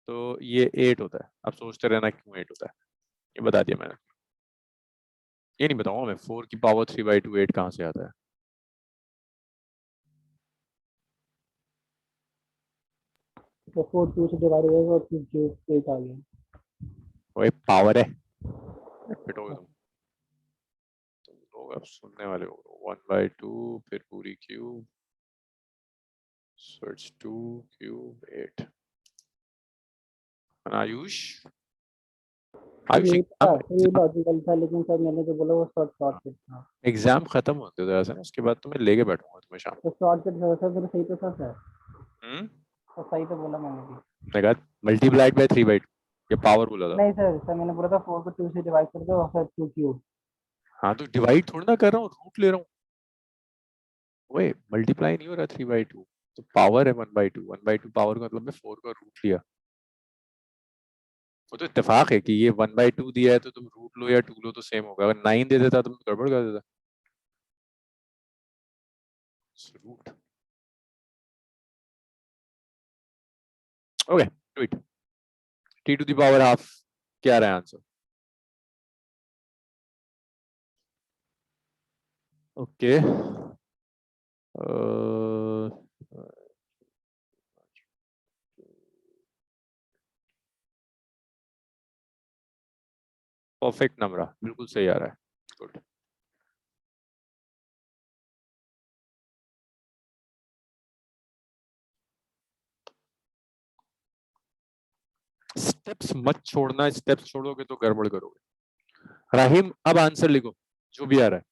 तो ये 8 होता है. अब सोचते रहना क्यों 8 होता है, ये बता दिया मैंने. ये नहीं बताऊंगा मैं 4 की पावर 3 by 2 8 कहाँ से आता है. तो 4 2 से डिवाइड हो जाएगा और फिर क्यूब 8 आ गया. वही पावर है. पिटोगे तुम लोग अब सुनने वाले हो. 1 by 2 फिर पूरी cube, so it's 2 cube 8. Ayush Ayush ये लॉजिकल था लेकिन सर मैंने जो बोला वो शॉर्टकट था. एग्जाम खत्म होते थे ऐसे ना, उसके बाद तो मैं लेके बैठूंगा तुम्हें शाम को. तो शॉर्टकट सर सही तो था सर. तो सही तो बोला मैंने भी. मैं कहा मल्टीप्लाइड बाय 3 by 2 ये पावर बोला था. नहीं सर सर मैंने बोला था 4 को 2 से डिवाइड कर दो और फिर 2 क्यूब. हाँ तो डिवाइड थोड़ा ना कर रहा हूँ, रूट ले रहा हूँ. वही मल्टीप्लाई नहीं हो रहा 3 by 2. तो पावर है 1 by 2. 1 by 2 पावर का मतलब मैं 4 का रूट लिया. वो तो इत्तेफाक है कि ये 1 by 2 दिया है तो तुम रूट लो या 2 लो तो सेम होगा. अगर 9 दे देता तो तुम गड़बड़ कर देता. Root okay do it. t to the power half क्या रहा है आंसर. ओके परफेक्ट नंबर बिल्कुल सही आ रहा है. गुड. स्टेप्स मत छोड़ना, स्टेप्स छोड़ोगे तो गड़बड़ करोगे। राहिम अब आंसर लिखो जो भी आ रहा है।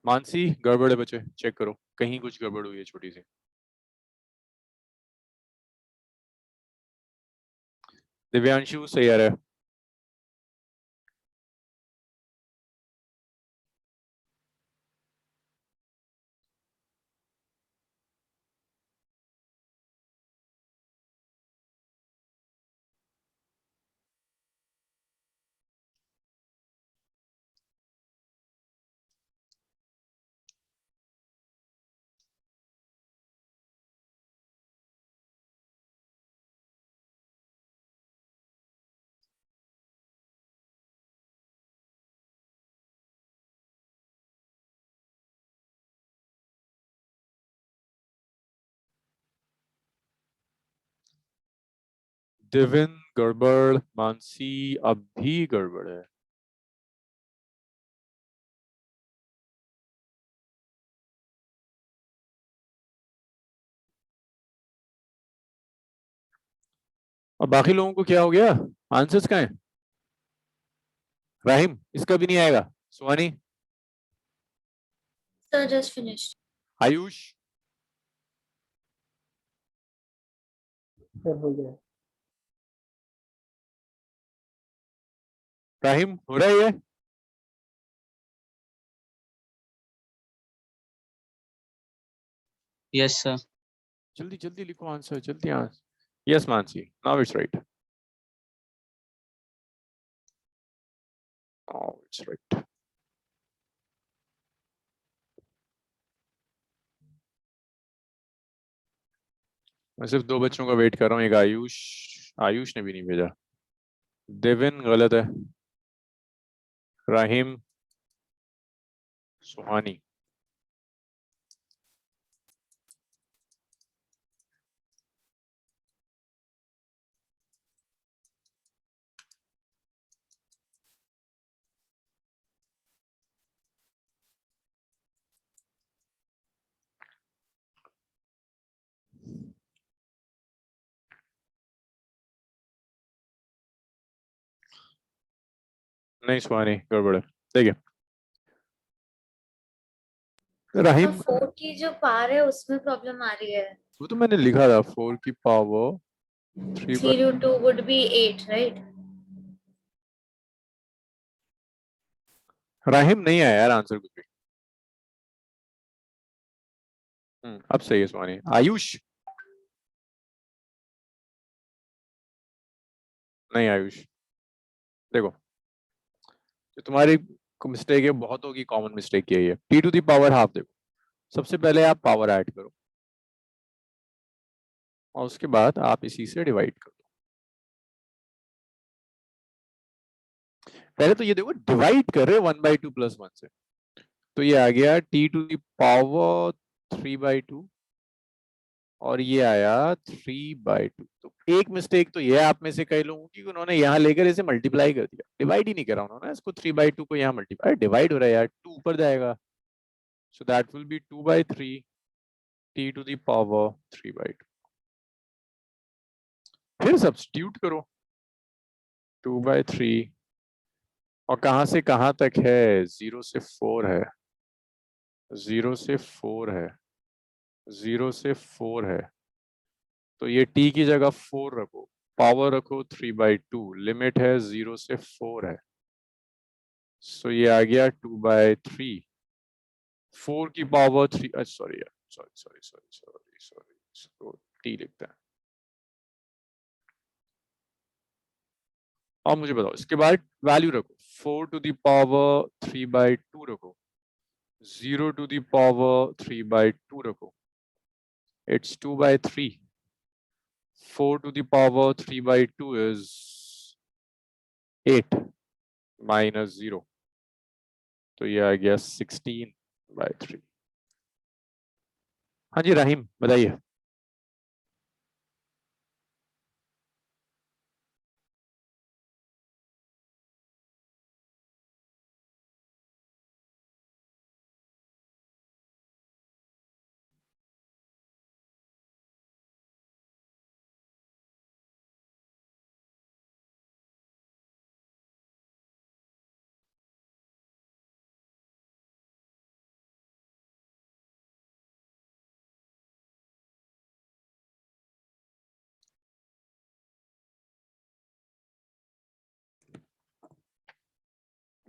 मानसी गड़बड़ है बच्चे, चेक करो कहीं कुछ गड़बड़ हुई है छोटी सी। दिव्यांशु सही आ रहा है। दिविन गड़बड़, मानसी अब भी गड़बड़ है। और बाकी लोगों को क्या हो गया, आंसर्स कहाँ हैं? राहिम इसका भी नहीं आएगा। Suhani, sir just finished. Ayush, sir हो गया। राहिम हो रहा है ये? Yes sir. जल्दी जल्दी लिखो आंसर, जल्दी answer. Yes Mansi, now it's right, now it's right. मैं सिर्फ दो बच्चों का वेट कर रहा हूँ, एक आयुष, आयुष ने भी नहीं भेजा। देविन गलत है, राहिम, सुहानी। नहीं सुहानी गड़बड़ है, देखिए सर राहिम। 4 की जो पार है उसमें प्रॉब्लम आ रही है। वो तो मैंने लिखा था 4 की power 3 3 into 2 would be 8, right? Rahim नहीं आया यार आंसर कुछ भी। अब सही है सुहानी। आयुष, नहीं आयुष, देखो जो तुम्हारी मिस्टेक है बहुतों की कॉमन मिस्टेक यही है। T to the power half, देखो सबसे पहले आप पावर ऐड करो और उसके बाद आप इसी से डिवाइड कर दो। पहले तो ये देखो डिवाइड कर रहे 1/2 + 1 से, तो ये आ गया टी टू दी पावर 3/2 और ये आया 3/2। तो एक मिस्टेक तो ये आप में से कई लोगों की, उन्होंने यहाँ लेकर इसे मल्टीप्लाई कर दिया, डिवाइड ही नहीं करा उन्होंने इसको। 3/2 को यहाँ मल्टीप्लाई, डिवाइड हो रहा है यार, 2 ऊपर जाएगा, so that will be 2/3 t to the power 3/2। फिर सब्स्टिट्यूट करो 2/3 और कहां से कहां तक है, 0 से 4 है, 0 से 4 है, 0 से 4 है, तो ये t की जगह 4 रखो, पावर रखो 3/2, लिमिट है 0 से 4 है, सो ये आ गया 2/3। 4 की पावर 3, सॉरी यार, sorry sorry sorry sorry sorry, T लिखते हैं। अब मुझे बताओ इसके बाद वैल्यू रखो, 4 टू दी पावर 3/2 रखो, 0 टू दी पावर 3/2 रखो, it's 2/3। 4 to the power 3/2 is 8 minus 0, तो ये आ गया 16/3। हाँ जी राहिम बताइए।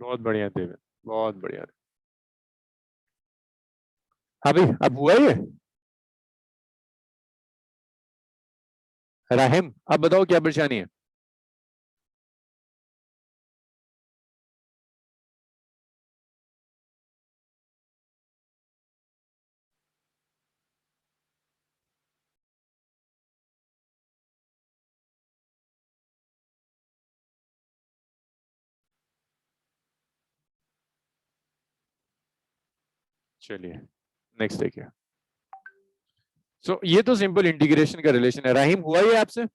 बहुत बढ़िया देवेन, बहुत बढ़िया। अभी अब हुआ ये राहिम, अब बताओ क्या परेशानी है? चलिए नेक्स्ट देखिए। सो ये तो सिंपल इंटीग्रेशन का रिलेशन है। राहिम हुआ ये आपसे?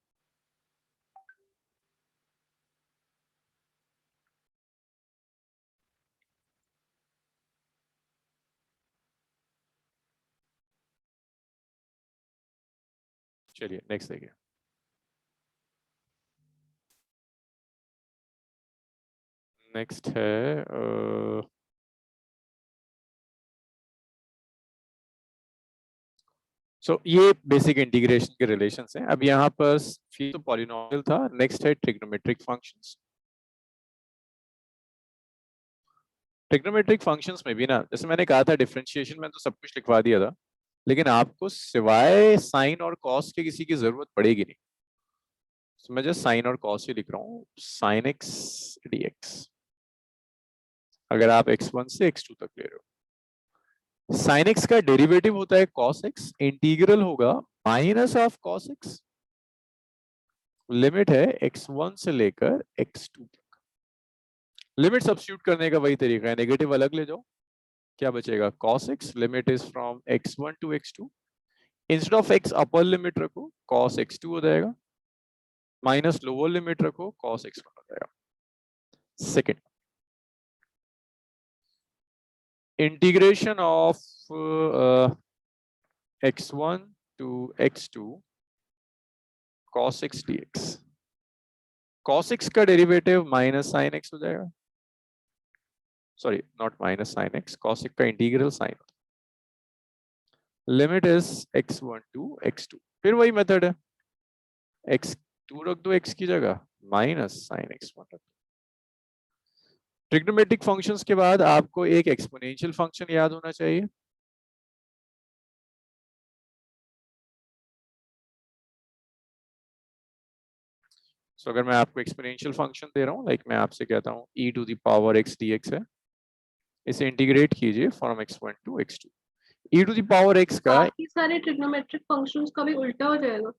चलिए नेक्स्ट देखिए। नेक्स्ट है ये बेसिक इंटीग्रेशन के रिलेशंस हैं। अब यहाँ पर फिर तो पॉलिनोमियल था, नेक्स्ट है ट्रिग्नोमेट्रिक फंक्शंस। ट्रिग्नोमेट्रिक फंक्शंस में भी ना, जैसे मैंने कहा था डिफरेंशिएशन में तो सब कुछ लिखवा दिया था, लेकिन आपको सिवाय साइन और कॉस के किसी की जरूरत पड़ेगी नहीं। तो मैं जस्ट साइन और कॉस ही लिख रहा हूँ, साइन एक्स dx, अगर आप x1 से x2 तक ले रहे हो। साइन एक्स का डेरिवेटिव होता है कॉस एक्स, इंटीग्रल होगा minus of cos x, limit है x1 से लेकर x2 तक। लिमिट सब्स्टिट्यूट करने का वही तरीका है, नेगेटिव अलग ले जाओ, क्या बचेगा cos x, limit is from x1 to x2, instead of x upper limit रखो cos x2 हो जाएगा, माइनस लोअर लिमिट रखो cos x1 हो जाएगा। Second, integration of x1 to x2 cos x dx, cos x का डेरिवेटिव माइनस साइन x हो जाएगा, sorry not minus sine x, cos x का integral sine, limit is x1 to x2, फिर वही मेथड है, x2 रख दो x की जगह, माइनस साइन x1 रख दो। ट्रिग्नोमेट्रिक फंक्शंस के बाद आपको एक एक्सपोनेंशियल फंक्शन याद होना चाहिए। अगर मैं आपको एक्सपोनेंशियल फंक्शन दे रहा हूँ, लाइक मैं आपसे कहता हूँ e to the power x dx है, इसे इंटीग्रेट कीजिए from x1 to x2। e to the power x का बाकी सारे ट्रिग्नोमेट्रिक फंक्शंस का भी उल्टा हो जाएगा?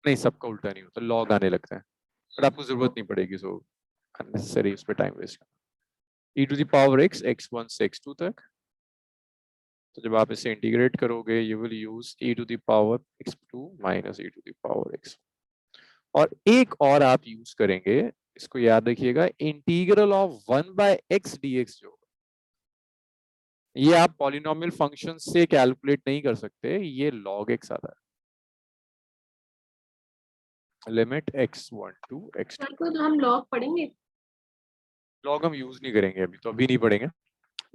नहीं, सबका उल्टा नहीं होता, लॉग आने लगता है, बट आपको जरूरत नहीं पड़ेगी, सो अननेसेसरी उस पर टाइम वेस्ट करना। e to the power x x1 से x2 तक, तो जब आप इसे इंटीग्रेट करोगे you will use e to the power x2 minus e to the power x, और एक और आप यूज करेंगे, इसको याद रखिएगा, integral of 1 by x dx जो, ये आप पॉलिनोमियल फंक्शन से कैलकुलेट नहीं कर सकते, ये log x आता है, limit x1 to x2। Sir को तो हम लॉग पढ़ेंगे। लॉग हम यूज नहीं करेंगे अभी, तो अभी नहीं पढ़ेंगे,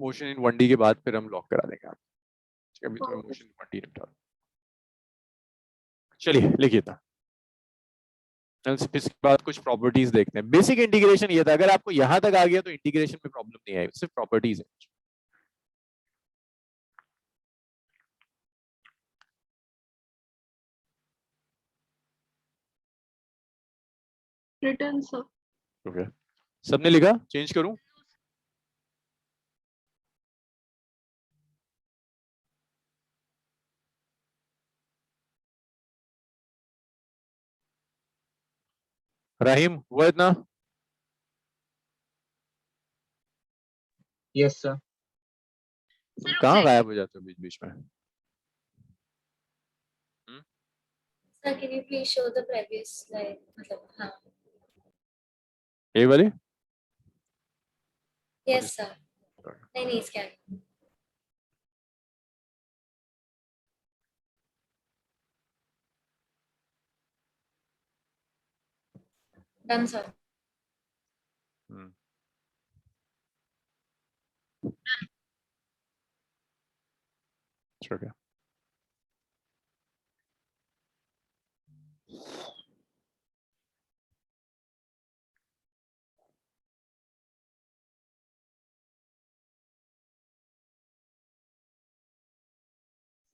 मोशन इन 1D के बाद फिर हम लॉग करा देंगे आप, अभी तो मोशन इन 1D निपटा। चलिए लिखिए था, इसके बाद कुछ प्रॉपर्टीज देखते हैं। बेसिक इंटीग्रेशन ये था, अगर आपको यहां तक आ गया तो इंटीग्रेशन में प्रॉब्लम नहीं आएगी, सिर्फ प्रॉपर्टीज है। Return sir. ओके, सबने लिखा? चेंज करूं? राहिम हुआ इतना? Yes sir. तुम कहाँ गायब हो जाते हो बीच बीच में? Sir, can you please show the previous slide? मतलब हाँ. ये वाली? Yes sir. नहीं नहीं इसके आगे. Done sir. ठीक है।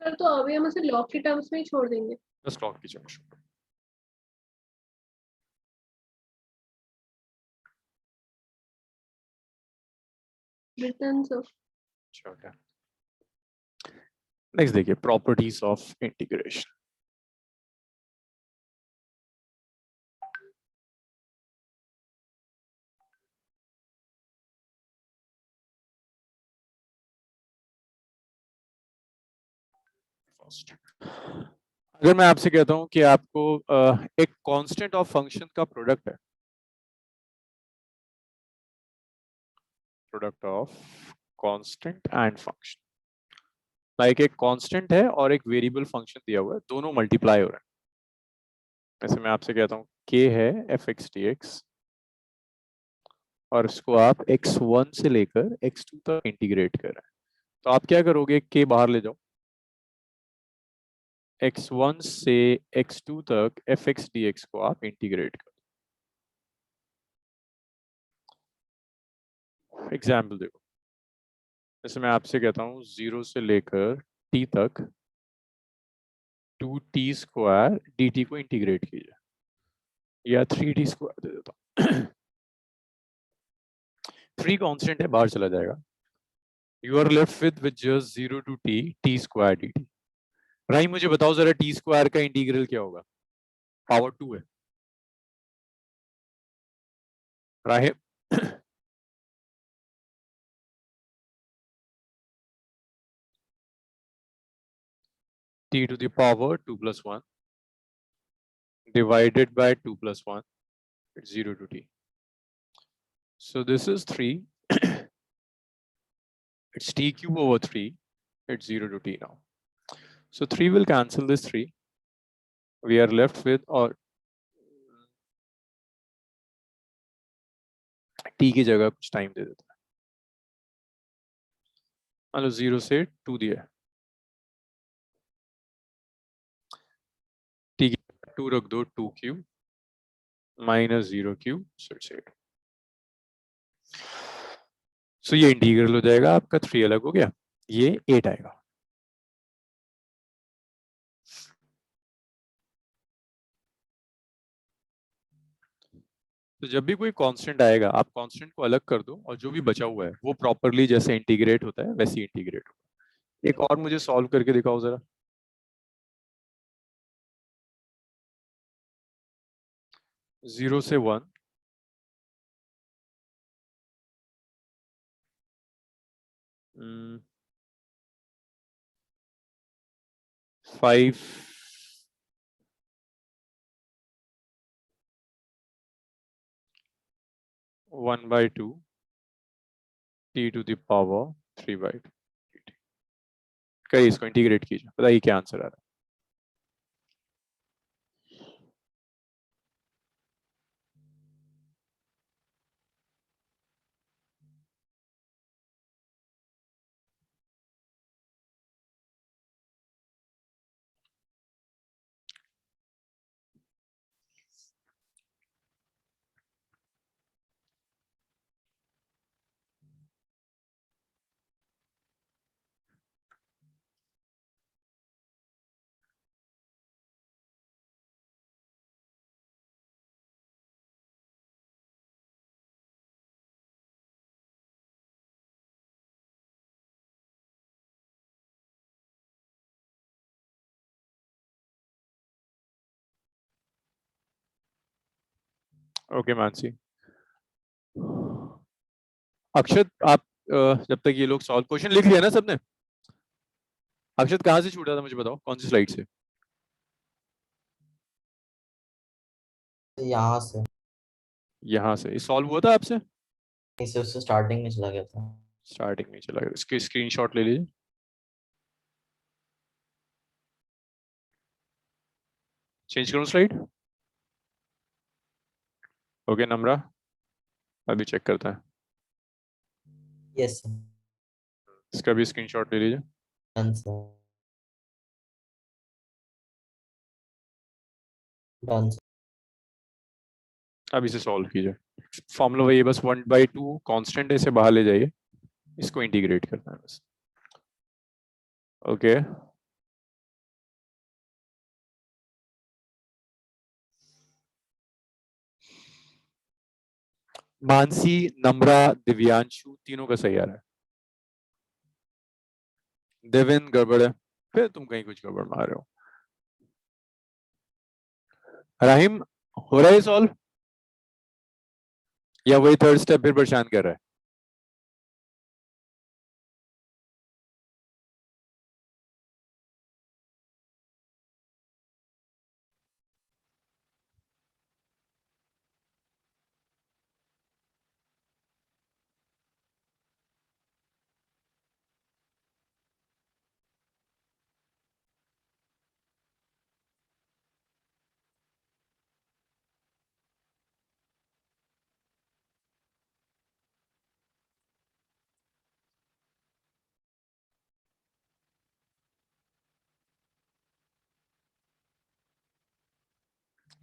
सर तो अभी हम उसे लॉग के टर्म्स में ही छोड़ देंगे। बस लॉग की जगह रिटर्न्स ऑफ छोटा। नेक्स्ट देखिए प्रॉपर्टीज ऑफ इंटीग्रेशन। अगर मैं आपसे कहता हूं कि आपको एक कांस्टेंट ऑफ फंक्शन का प्रोडक्ट है, product of constant and function, like एक कांस्टेंट है और एक वेरिएबल फंक्शन दिया हुआ है, दोनों मल्टीप्लाई हो रहे हैं। जैसे मैं आपसे कहता हूं k है f(x) dx और इसको आप x1 से लेकर x2 तक इंटीग्रेट कर रहे हैं, तो आप क्या करोगे, k बाहर ले जाओ, x1 से x2 तक f(x) dx को आप इंटीग्रेट करो। एग्जाम्पल देखो, जैसे मैं आपसे कहता हूँ 0 से लेकर t तक 2t² dt को इंटीग्रेट कीजिए, या 3t² दे देता हूँ। 3 कांस्टेंट है, बाहर चला जाएगा। You are left with just 0 to t² dt। Rahi मुझे बताओ जरा t² का इंटीग्रल क्या होगा? पावर 2 है। राहे t to the power 2 plus 1 divided by 2 plus 1, it's 0 to t. So this is 3. It's t cube over 3. It's 0 to t now. So 3 will cancel this 3. We are left with, or t की जगह कुछ टाइम दे देता है, मान लो 0 से 2 दिया है, t की 2 रख दो, 2 cube minus 0 cube, so it's 8. So ये इंटीग्रल हो जाएगा आपका, 3 अलग हो गया, ये 8 आएगा। तो जब भी कोई कांस्टेंट आएगा, आप कांस्टेंट को अलग कर दो और जो भी बचा हुआ है वो प्रॉपरली जैसे इंटीग्रेट होता है वैसे ही इंटीग्रेट होगा। एक और मुझे सॉल्व करके दिखाओ जरा। 0 से 1, five 1/2 t to the power 3/2 करिए, इसको इंटीग्रेट कीजिए, बताइए क्या आंसर आ रहा है। ओके मानसी, अक्षत आप जब तक ये लोग सॉल्व, क्वेश्चन लिख लिया ना सबने? अक्षत कहाँ से छूटा था मुझे बताओ, कौन सी स्लाइड से? यहाँ से। यहाँ से सॉल्व हुआ था आपसे? इसे उससे स्टार्टिंग में चला गया था। स्टार्टिंग में चला गया, इसके स्क्रीनशॉट ले लीजिए। चेंज करूं स्लाइड? ओके नम्रा, अभी चेक करता है। यस इसका भी स्क्रीनशॉट ले लीजिए। डन। अब इसे सॉल्व कीजिए। फॉर्मूला वही है, बस 1/2 कांस्टेंट है, इसे बाहर ले जाइए, इसको इंटीग्रेट करना है बस। ओके मानसी, नम्रा, दिव्यांशु तीनों का सही आ रहा है। देविन गड़बड़ है, फिर तुम कहीं कुछ गड़बड़ मार रहे हो। राहिम, हो रहा है सॉल्व या वही थर्ड स्टेप फिर परेशान कर रहा है?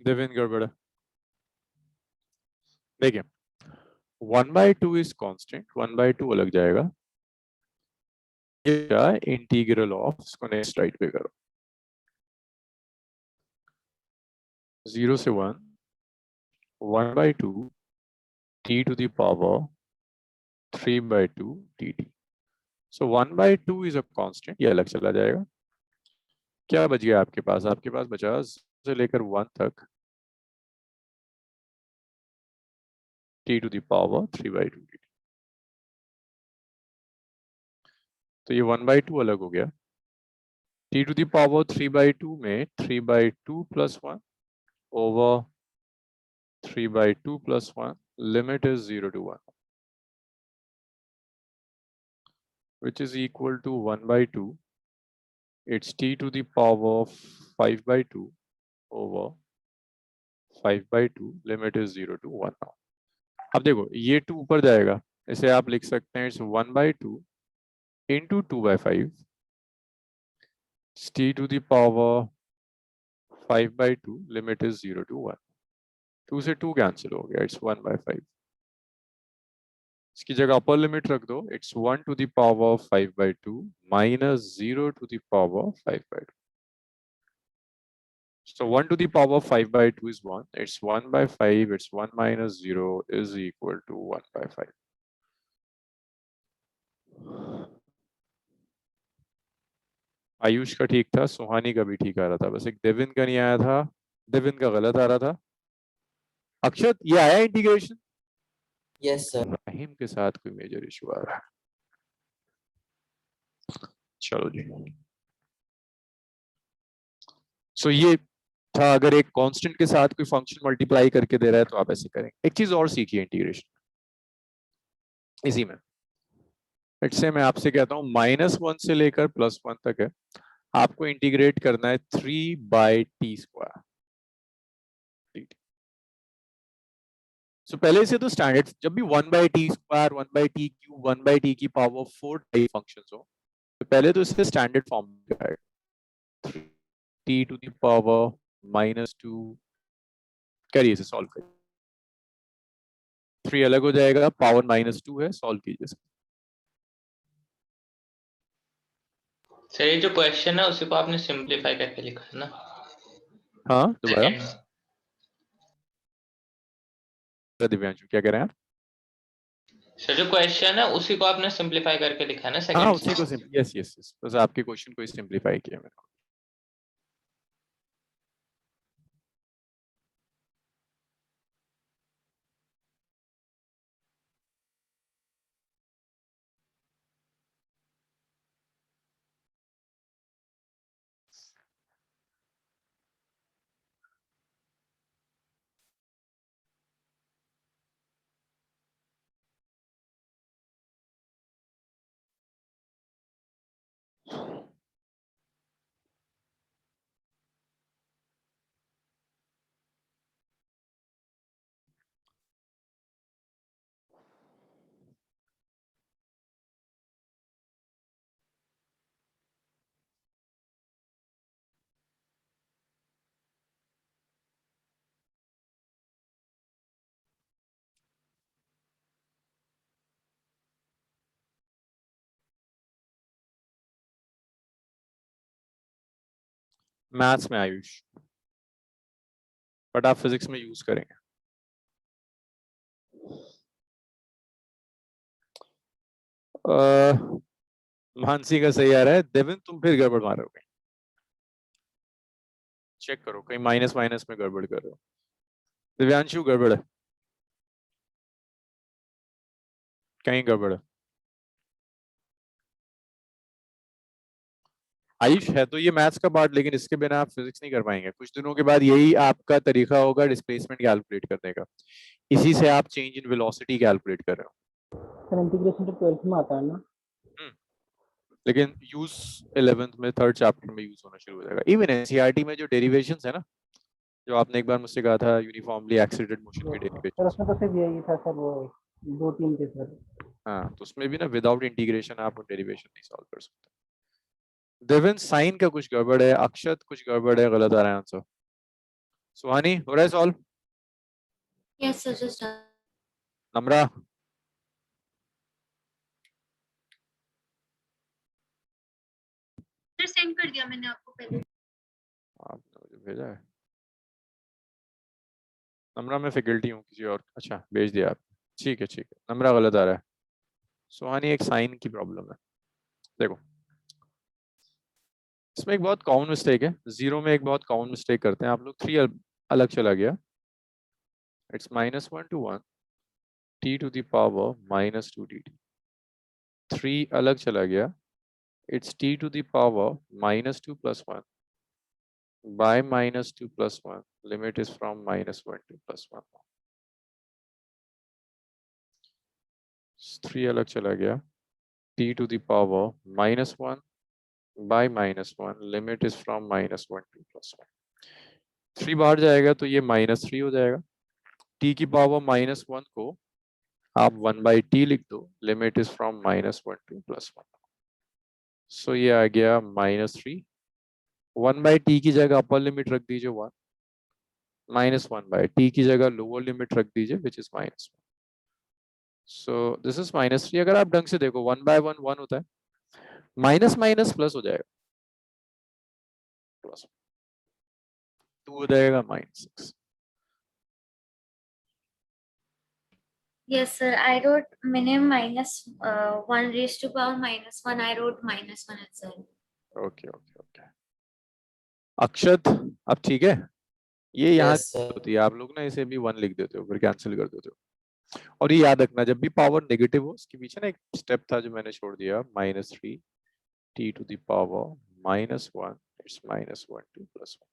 देविन गड़बड़ है। देखिए 1/2 इज कांस्टेंट, 1/2 अलग जाएगा। क्या इंटीग्रल ऑफ, इसको नेक्स्ट राइट पे करो, 0 से 1 1/2 t to the power 3/2 dt। So 1/2 is a constant, ये अलग चला जाएगा। क्या बच गया आपके पास? आपके पास बचा से लेकर 1 तक t to the power 3/2 dt। तो ये 1/2 अलग हो गया। t to the power 3/2 में 3/2 plus 1 over 3/2 plus 1, limit is 0 to 1, which is equal to 1/2. It's t to the power 5/2 over 5/2, limit is 0 to 1 now। अब देखो ये 2 ऊपर जाएगा, इसे आप लिख सकते हैं, it's 1/2 into 2/5, it's t to the power 5/2, limit is 0 to 1। 2 से 2 कैंसिल हो गया, it's 1/5। इसकी जगह अपर लिमिट रख दो, it's 1 to the power 5/2 minus 0 to the power 5/2। So 1 to the power 5/2 is 1, it's 1/5, it's 1 minus 0 is equal to 1/5। Ayush का ठीक था, सुहानी का भी ठीक आ रहा था, बस एक देविन का नहीं आया था, देविन का गलत आ रहा था। अक्षत, ये आया इंटीग्रेशन? Yes sir. राहिम के साथ कोई मेजर इशू आ रहा है। चलो जी, सो ये था, अगर एक कांस्टेंट के साथ कोई फंक्शन मल्टीप्लाई करके दे रहा है तो आप ऐसे करेंगे। एक चीज और सीखिए इंटीग्रेशन इसी में। लेट्स से मैं आपसे कहता हूं -1 से लेकर +1 तक है, आपको इंटीग्रेट करना है 3/t²। सो पहले से तो स्टैंडर्ड, जब भी 1/t², 1/t³ 1/t की पावर 4 टाइप फंक्शंस हो, तो पहले तो इससे स्टैंडर्ड फॉर्म में आएगा, 3t to the power -2। करिए इसे सॉल्व करिए, 3 अलग हो जाएगा, पावर -2 है, सॉल्व कीजिए। सर ये जो क्वेश्चन है उसी को आपने सिंपलीफाई करके लिखा है ना? हाँ दोबारा, Second। दिव्यांशु क्या कह रहे हैं आप? सर जो क्वेश्चन है उसी को आपने सिंपलीफाई करके लिखा है ना हाँ सेकंड? उसी को यस यस यस, बस आपके क्वेश्चन को सिंपलीफाई किया मैंने। मैथ्स में आयुष, बट आप फिजिक्स में यूज करेंगे। मानसी का सही आ रहा है। देविन तुम फिर गड़बड़ मार रहे हो कहीं, चेक करो कहीं माइनस माइनस में गड़बड़ कर रहे हो। दिव्यांशु गड़बड़ है, कहीं गड़बड़ है। आयुष है तो ये मैथ्स का पार्ट, लेकिन इसके बिना आप फिजिक्स नहीं कर पाएंगे। कुछ दिनों के बाद यही आपका तरीका होगा डिस्प्लेसमेंट कैलकुलेट करने का, इसी से आप चेंज इन वेलोसिटी कैलकुलेट कर रहे हो। सर इंटीग्रेशन तो 12th में आता है ना? लेकिन यूज 11th में 3rd चैप्टर में यूज होना शुरू हो जाएगा। इवन एनसीईआरटी में जो डेरिवेशंस है ना, जो आपने एक बार मुझसे कहा था यूनिफॉर्मली एक्सीलरेटेड मोशन के सर डेरिवेशंस, उसमें तो सिर्फ यही था सर, वो 2-3 के सर। हाँ तो उसमें भी ना विदाउट इंटीग्रेशन आप डेरिवेशन नहीं सॉल्व कर सकते। देवेन साइन का कुछ गड़बड़ है, अक्षत कुछ गड़बड़ है, गलत आ रहा है आंसर। सुहानी हो रहा है solve? Yes, sir, just done. नम्रा सर सेंड कर दिया मैंने आपको पहले। आपने मुझे भेजा है? नम्रा मैं फैकल्टी हूँ किसी और, अच्छा भेज दिया आप, ठीक है ठीक है। नम्रा गलत आ रहा है। सुहानी एक साइन की प्रॉब्लम है। देखो इसमें एक बहुत कॉमन मिस्टेक है, जीरो में एक बहुत कॉमन मिस्टेक करते हैं आप लोग। 3 अलग चला गया, it's -1 to 1 t to the power -2 dt। 3 अलग चला गया, it's t to the power -2 plus 1 by -2 plus 1, limit is from -1 to +1। 3 अलग चला गया, t to the power -1 by -1, limit is from -1 to +1। 3 बाहर जाएगा तो ये -3 हो जाएगा। t की पावर -1 को आप 1/t लिख दो, लिमिट इज फ्रॉम -1 to +1। सो ये आ गया -3। 1/t की जगह अपर लिमिट रख दीजिए 1, -1/t की जगह लोअर लिमिट रख दीजिए which is -1। So this is -3। अगर आप ढंग से देखो 1/1 1 होता है, माइनस माइनस प्लस हो जाएगा, प्लस 2 हो जाएगा -6। Yes, sir. I wrote minimum -1 raised to power -1. I wrote -1 itself. Okay okay okay. Akshat अब ठीक है? ये यहाँ यस सर। होती है, आप लोग ना इसे भी 1 लिख देते हो फिर कैंसिल कर देते हो। और ये याद रखना जब भी पावर नेगेटिव हो, उसके पीछे ना एक स्टेप था जो मैंने छोड़ दिया, -3 t to the power -1, it's -1 to +1।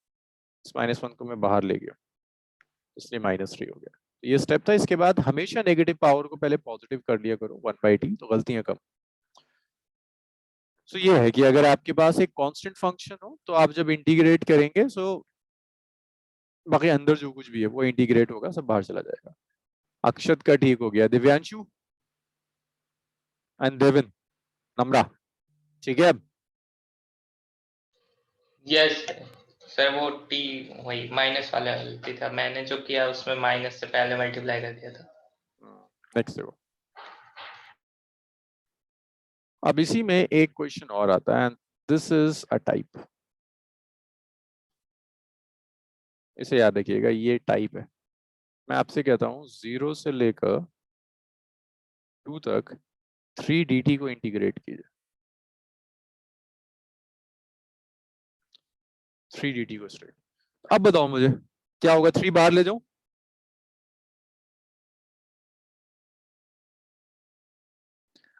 इस -1 को मैं बाहर ले गया, इसलिए -3 हो गया। तो ये स्टेप था। इसके बाद हमेशा नेगेटिव पावर को पहले पॉजिटिव कर लिया करो 1/t, तो गलतियां कम। सो ये है कि अगर आपके पास एक कांस्टेंट फंक्शन हो तो आप जब इंटीग्रेट करेंगे सो बाकी अंदर जो कुछ भी है वो इंटीग्रेट होगा, सब बाहर चला जाएगा। अक्षत का ठीक हो गया, दिव्यांशु एंड देविन, नम्रा ठीक है अब? यस सर, वो टी वही माइनस वाला गलती था, मैंने जो किया उसमें माइनस से पहले मल्टीप्लाई कर दिया था। नेक्स्ट देखो, अब इसी में एक क्वेश्चन और आता है, दिस इज अ टाइप। इसे याद रखिएगा, ये टाइप है। मैं आपसे कहता हूं 0 से लेकर 2 तक 3 dt को इंटीग्रेट कीजिए। 3 dt को स्ट्रेट। अब बताओ मुझे क्या होगा, 3 बाहर ले जाऊं?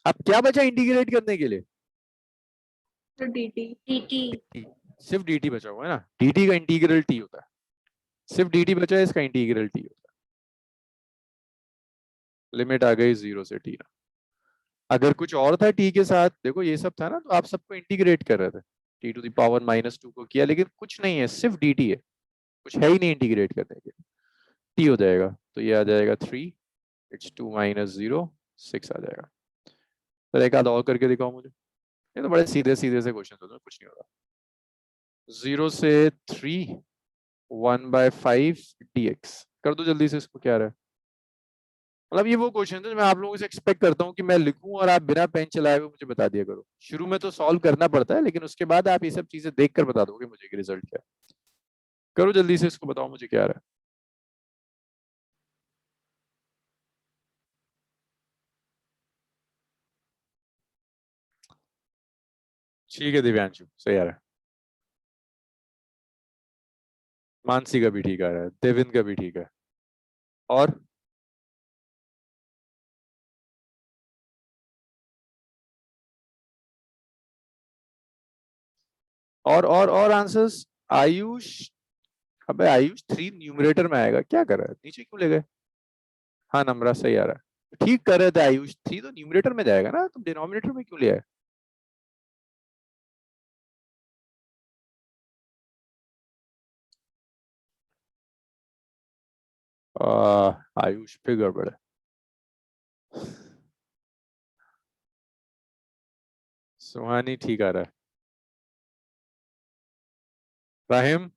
अब क्या बचा इंटीग्रेट करने के लिए? तो dt dt. सिर्फ dt बचा हुआ है ना, dt का इंटीग्रल t होता है, सिर्फ dt बचा है, इसका इंटीग्रल t होता है। लिमिट आ गई 0 से t ना। अगर कुछ और था t के साथ, देखो ये सब था ना, तो आप सबको इंटीग्रेट कर रहे थे, t टू द पावर -2 को किया, लेकिन कुछ नहीं है, सिर्फ dt है, कुछ है ही नहीं इंटीग्रेट करने के लिए। t हो जाएगा, तो ये आ जाएगा 3, इट्स 2 - 0, 6 आ जाएगा। तो एक आध और करके दिखाओ मुझे। ये तो बड़े सीधे सीधे से क्वेश्चन होते हैं, कुछ नहीं होता। 0 से 3, 1/5 dx कर दो जल्दी से, इसको क्या रहा है? मतलब ये वो क्वेश्चन है जो मैं आप लोगों से एक्सपेक्ट करता हूँ कि मैं लिखूं और आप बिना पेन चलाए हुए मुझे बता दिया करो। शुरू में तो सॉल्व करना पड़ता है, लेकिन उसके बाद आप ये सब चीजें देखकर बता दोगे मुझे कि रिजल्ट क्या है। करो जल्दी से, इसको बताओ मुझे क्या रहा है। ठीक है दिव्यांशु, सही आ रहा है। मानसी का भी ठीक आ रहा है, देविन का भी ठीक है। और और आंसर्स। आयुष, अबे आयुष 3 न्यूमरेटर में आएगा, क्या कर रहा है, नीचे क्यों ले गए? हाँ नम्रा सही आ रहा है, ठीक कर रहे थे आयुष, 3 तो न्यूमरेटर में जाएगा ना, तुम डिनोमिनेटर में क्यों ले आए? आयुष पे गड़बड़ है। सुहानी ठीक आ रहा है। राहिम,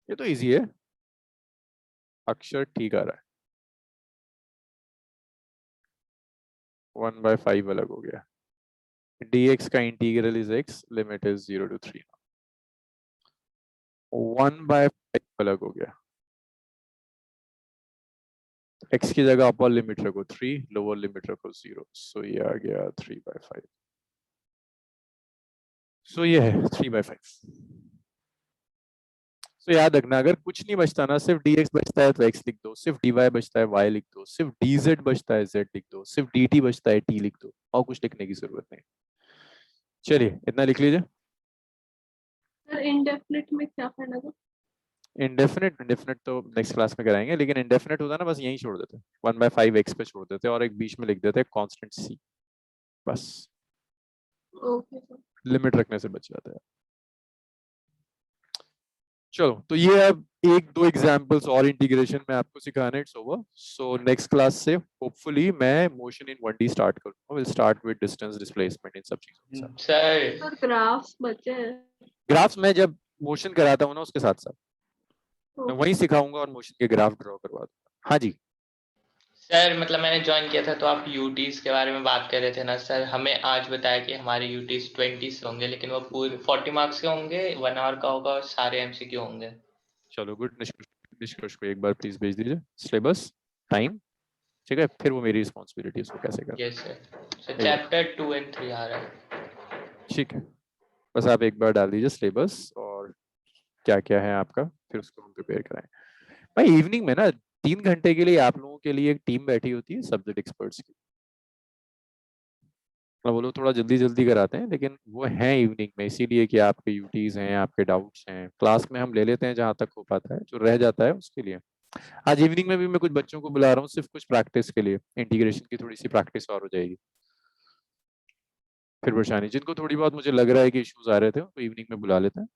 ये तो इजी है। अक्षर ठीक आ रहा है। 1/5 अलग हो गया। dx का integral is x, limit is 0 to 3। 1/5 अलग हो गया। x की जगह अपर लिमिट रखो 3, लोअर लिमिट रखो 0, सो ये आ गया 3/5। सो ये है 3/5। तो याद रखना, अगर कुछ नहीं बचता ना, सिर्फ dx बचता है तो x लिख दो, सिर्फ dy बचता है y लिख दो, सिर्फ dz बचता है z लिख दो, सिर्फ dt बचता है t लिख दो, और कुछ लिखने की जरूरत नहीं। चलिए इतना लिख लीजिए। सर इनडेफिनेट में क्या करना था? इंडेफिनेट तो नेक्स्ट क्लास में कराएंगे, लेकिन इंडेफिनेट होता ना बस यहीं छोड़ देते, 1/5 x पे छोड़ देते और एक बीच में लिख देते कांस्टेंट c, बस ओके सर। लिमिट रखने से बच जाता है। चलो तो ये अब 1-2 एग्जांपल्स और इंटीग्रेशन में आपको सिखाना, it's over. So next class से होपफुली मैं मोशन इन 1D स्टार्ट करूंगा, will start with distance displacement, इन सब चीजों के साथ। सर ग्राफ्स बचे हैं। ग्राफ्स में जब मोशन कराता हूँ ना उसके साथ साथ मैं ओके। वही सिखाऊंगा और मोशन के ग्राफ ड्रॉ करवा दूंगा। हाँ जी सर मतलब मैंने ज्वाइन किया था तो आप यूटीज के बारे में बात कर रहे थे ना सर, हमें आज बताया कि हमारे यूटीज 20 होंगे, लेकिन वो पूरे 40 मार्क्स के होंगे, 1 आवर का होगा और सारे एमसीक्यू होंगे। चलो गुड। निष्कर्ष को एक बार प्लीज भेज दीजिए, सिलेबस, टाइम, ठीक है, फिर वो मेरी रिस्पॉन्सिबिलिटी उसको कैसे करना। Yes sir. Sir chapter 2 and 3 आ रहा है। ठीक है, बस आप एक बार डाल दीजिए सिलेबस और क्या क्या है आपका, फिर उसको हम प्रिपेयर कराएं। भाई इवनिंग में ना 3 घंटे के लिए आप लोगों के लिए एक टीम बैठी होती है सब्जेक्ट एक्सपर्ट्स की, वो लोग थोड़ा जल्दी जल्दी कराते हैं, लेकिन वो हैं इवनिंग में इसीलिए कि आपके यूटीज हैं, आपके डाउट्स हैं, क्लास में हम ले लेते हैं जहां तक हो पाता है, जो रह जाता है उसके लिए। आज इवनिंग में भी मैं कुछ बच्चों को बुला रहा हूँ सिर्फ कुछ प्रैक्टिस के लिए, इंटीग्रेशन की थोड़ी सी प्रैक्टिस और हो जाएगी, फिर परेशानी। जिनको थोड़ी बहुत मुझे लग रहा है कि इश्यूज आ रहे थे तो इवनिंग में बुला लेते हैं।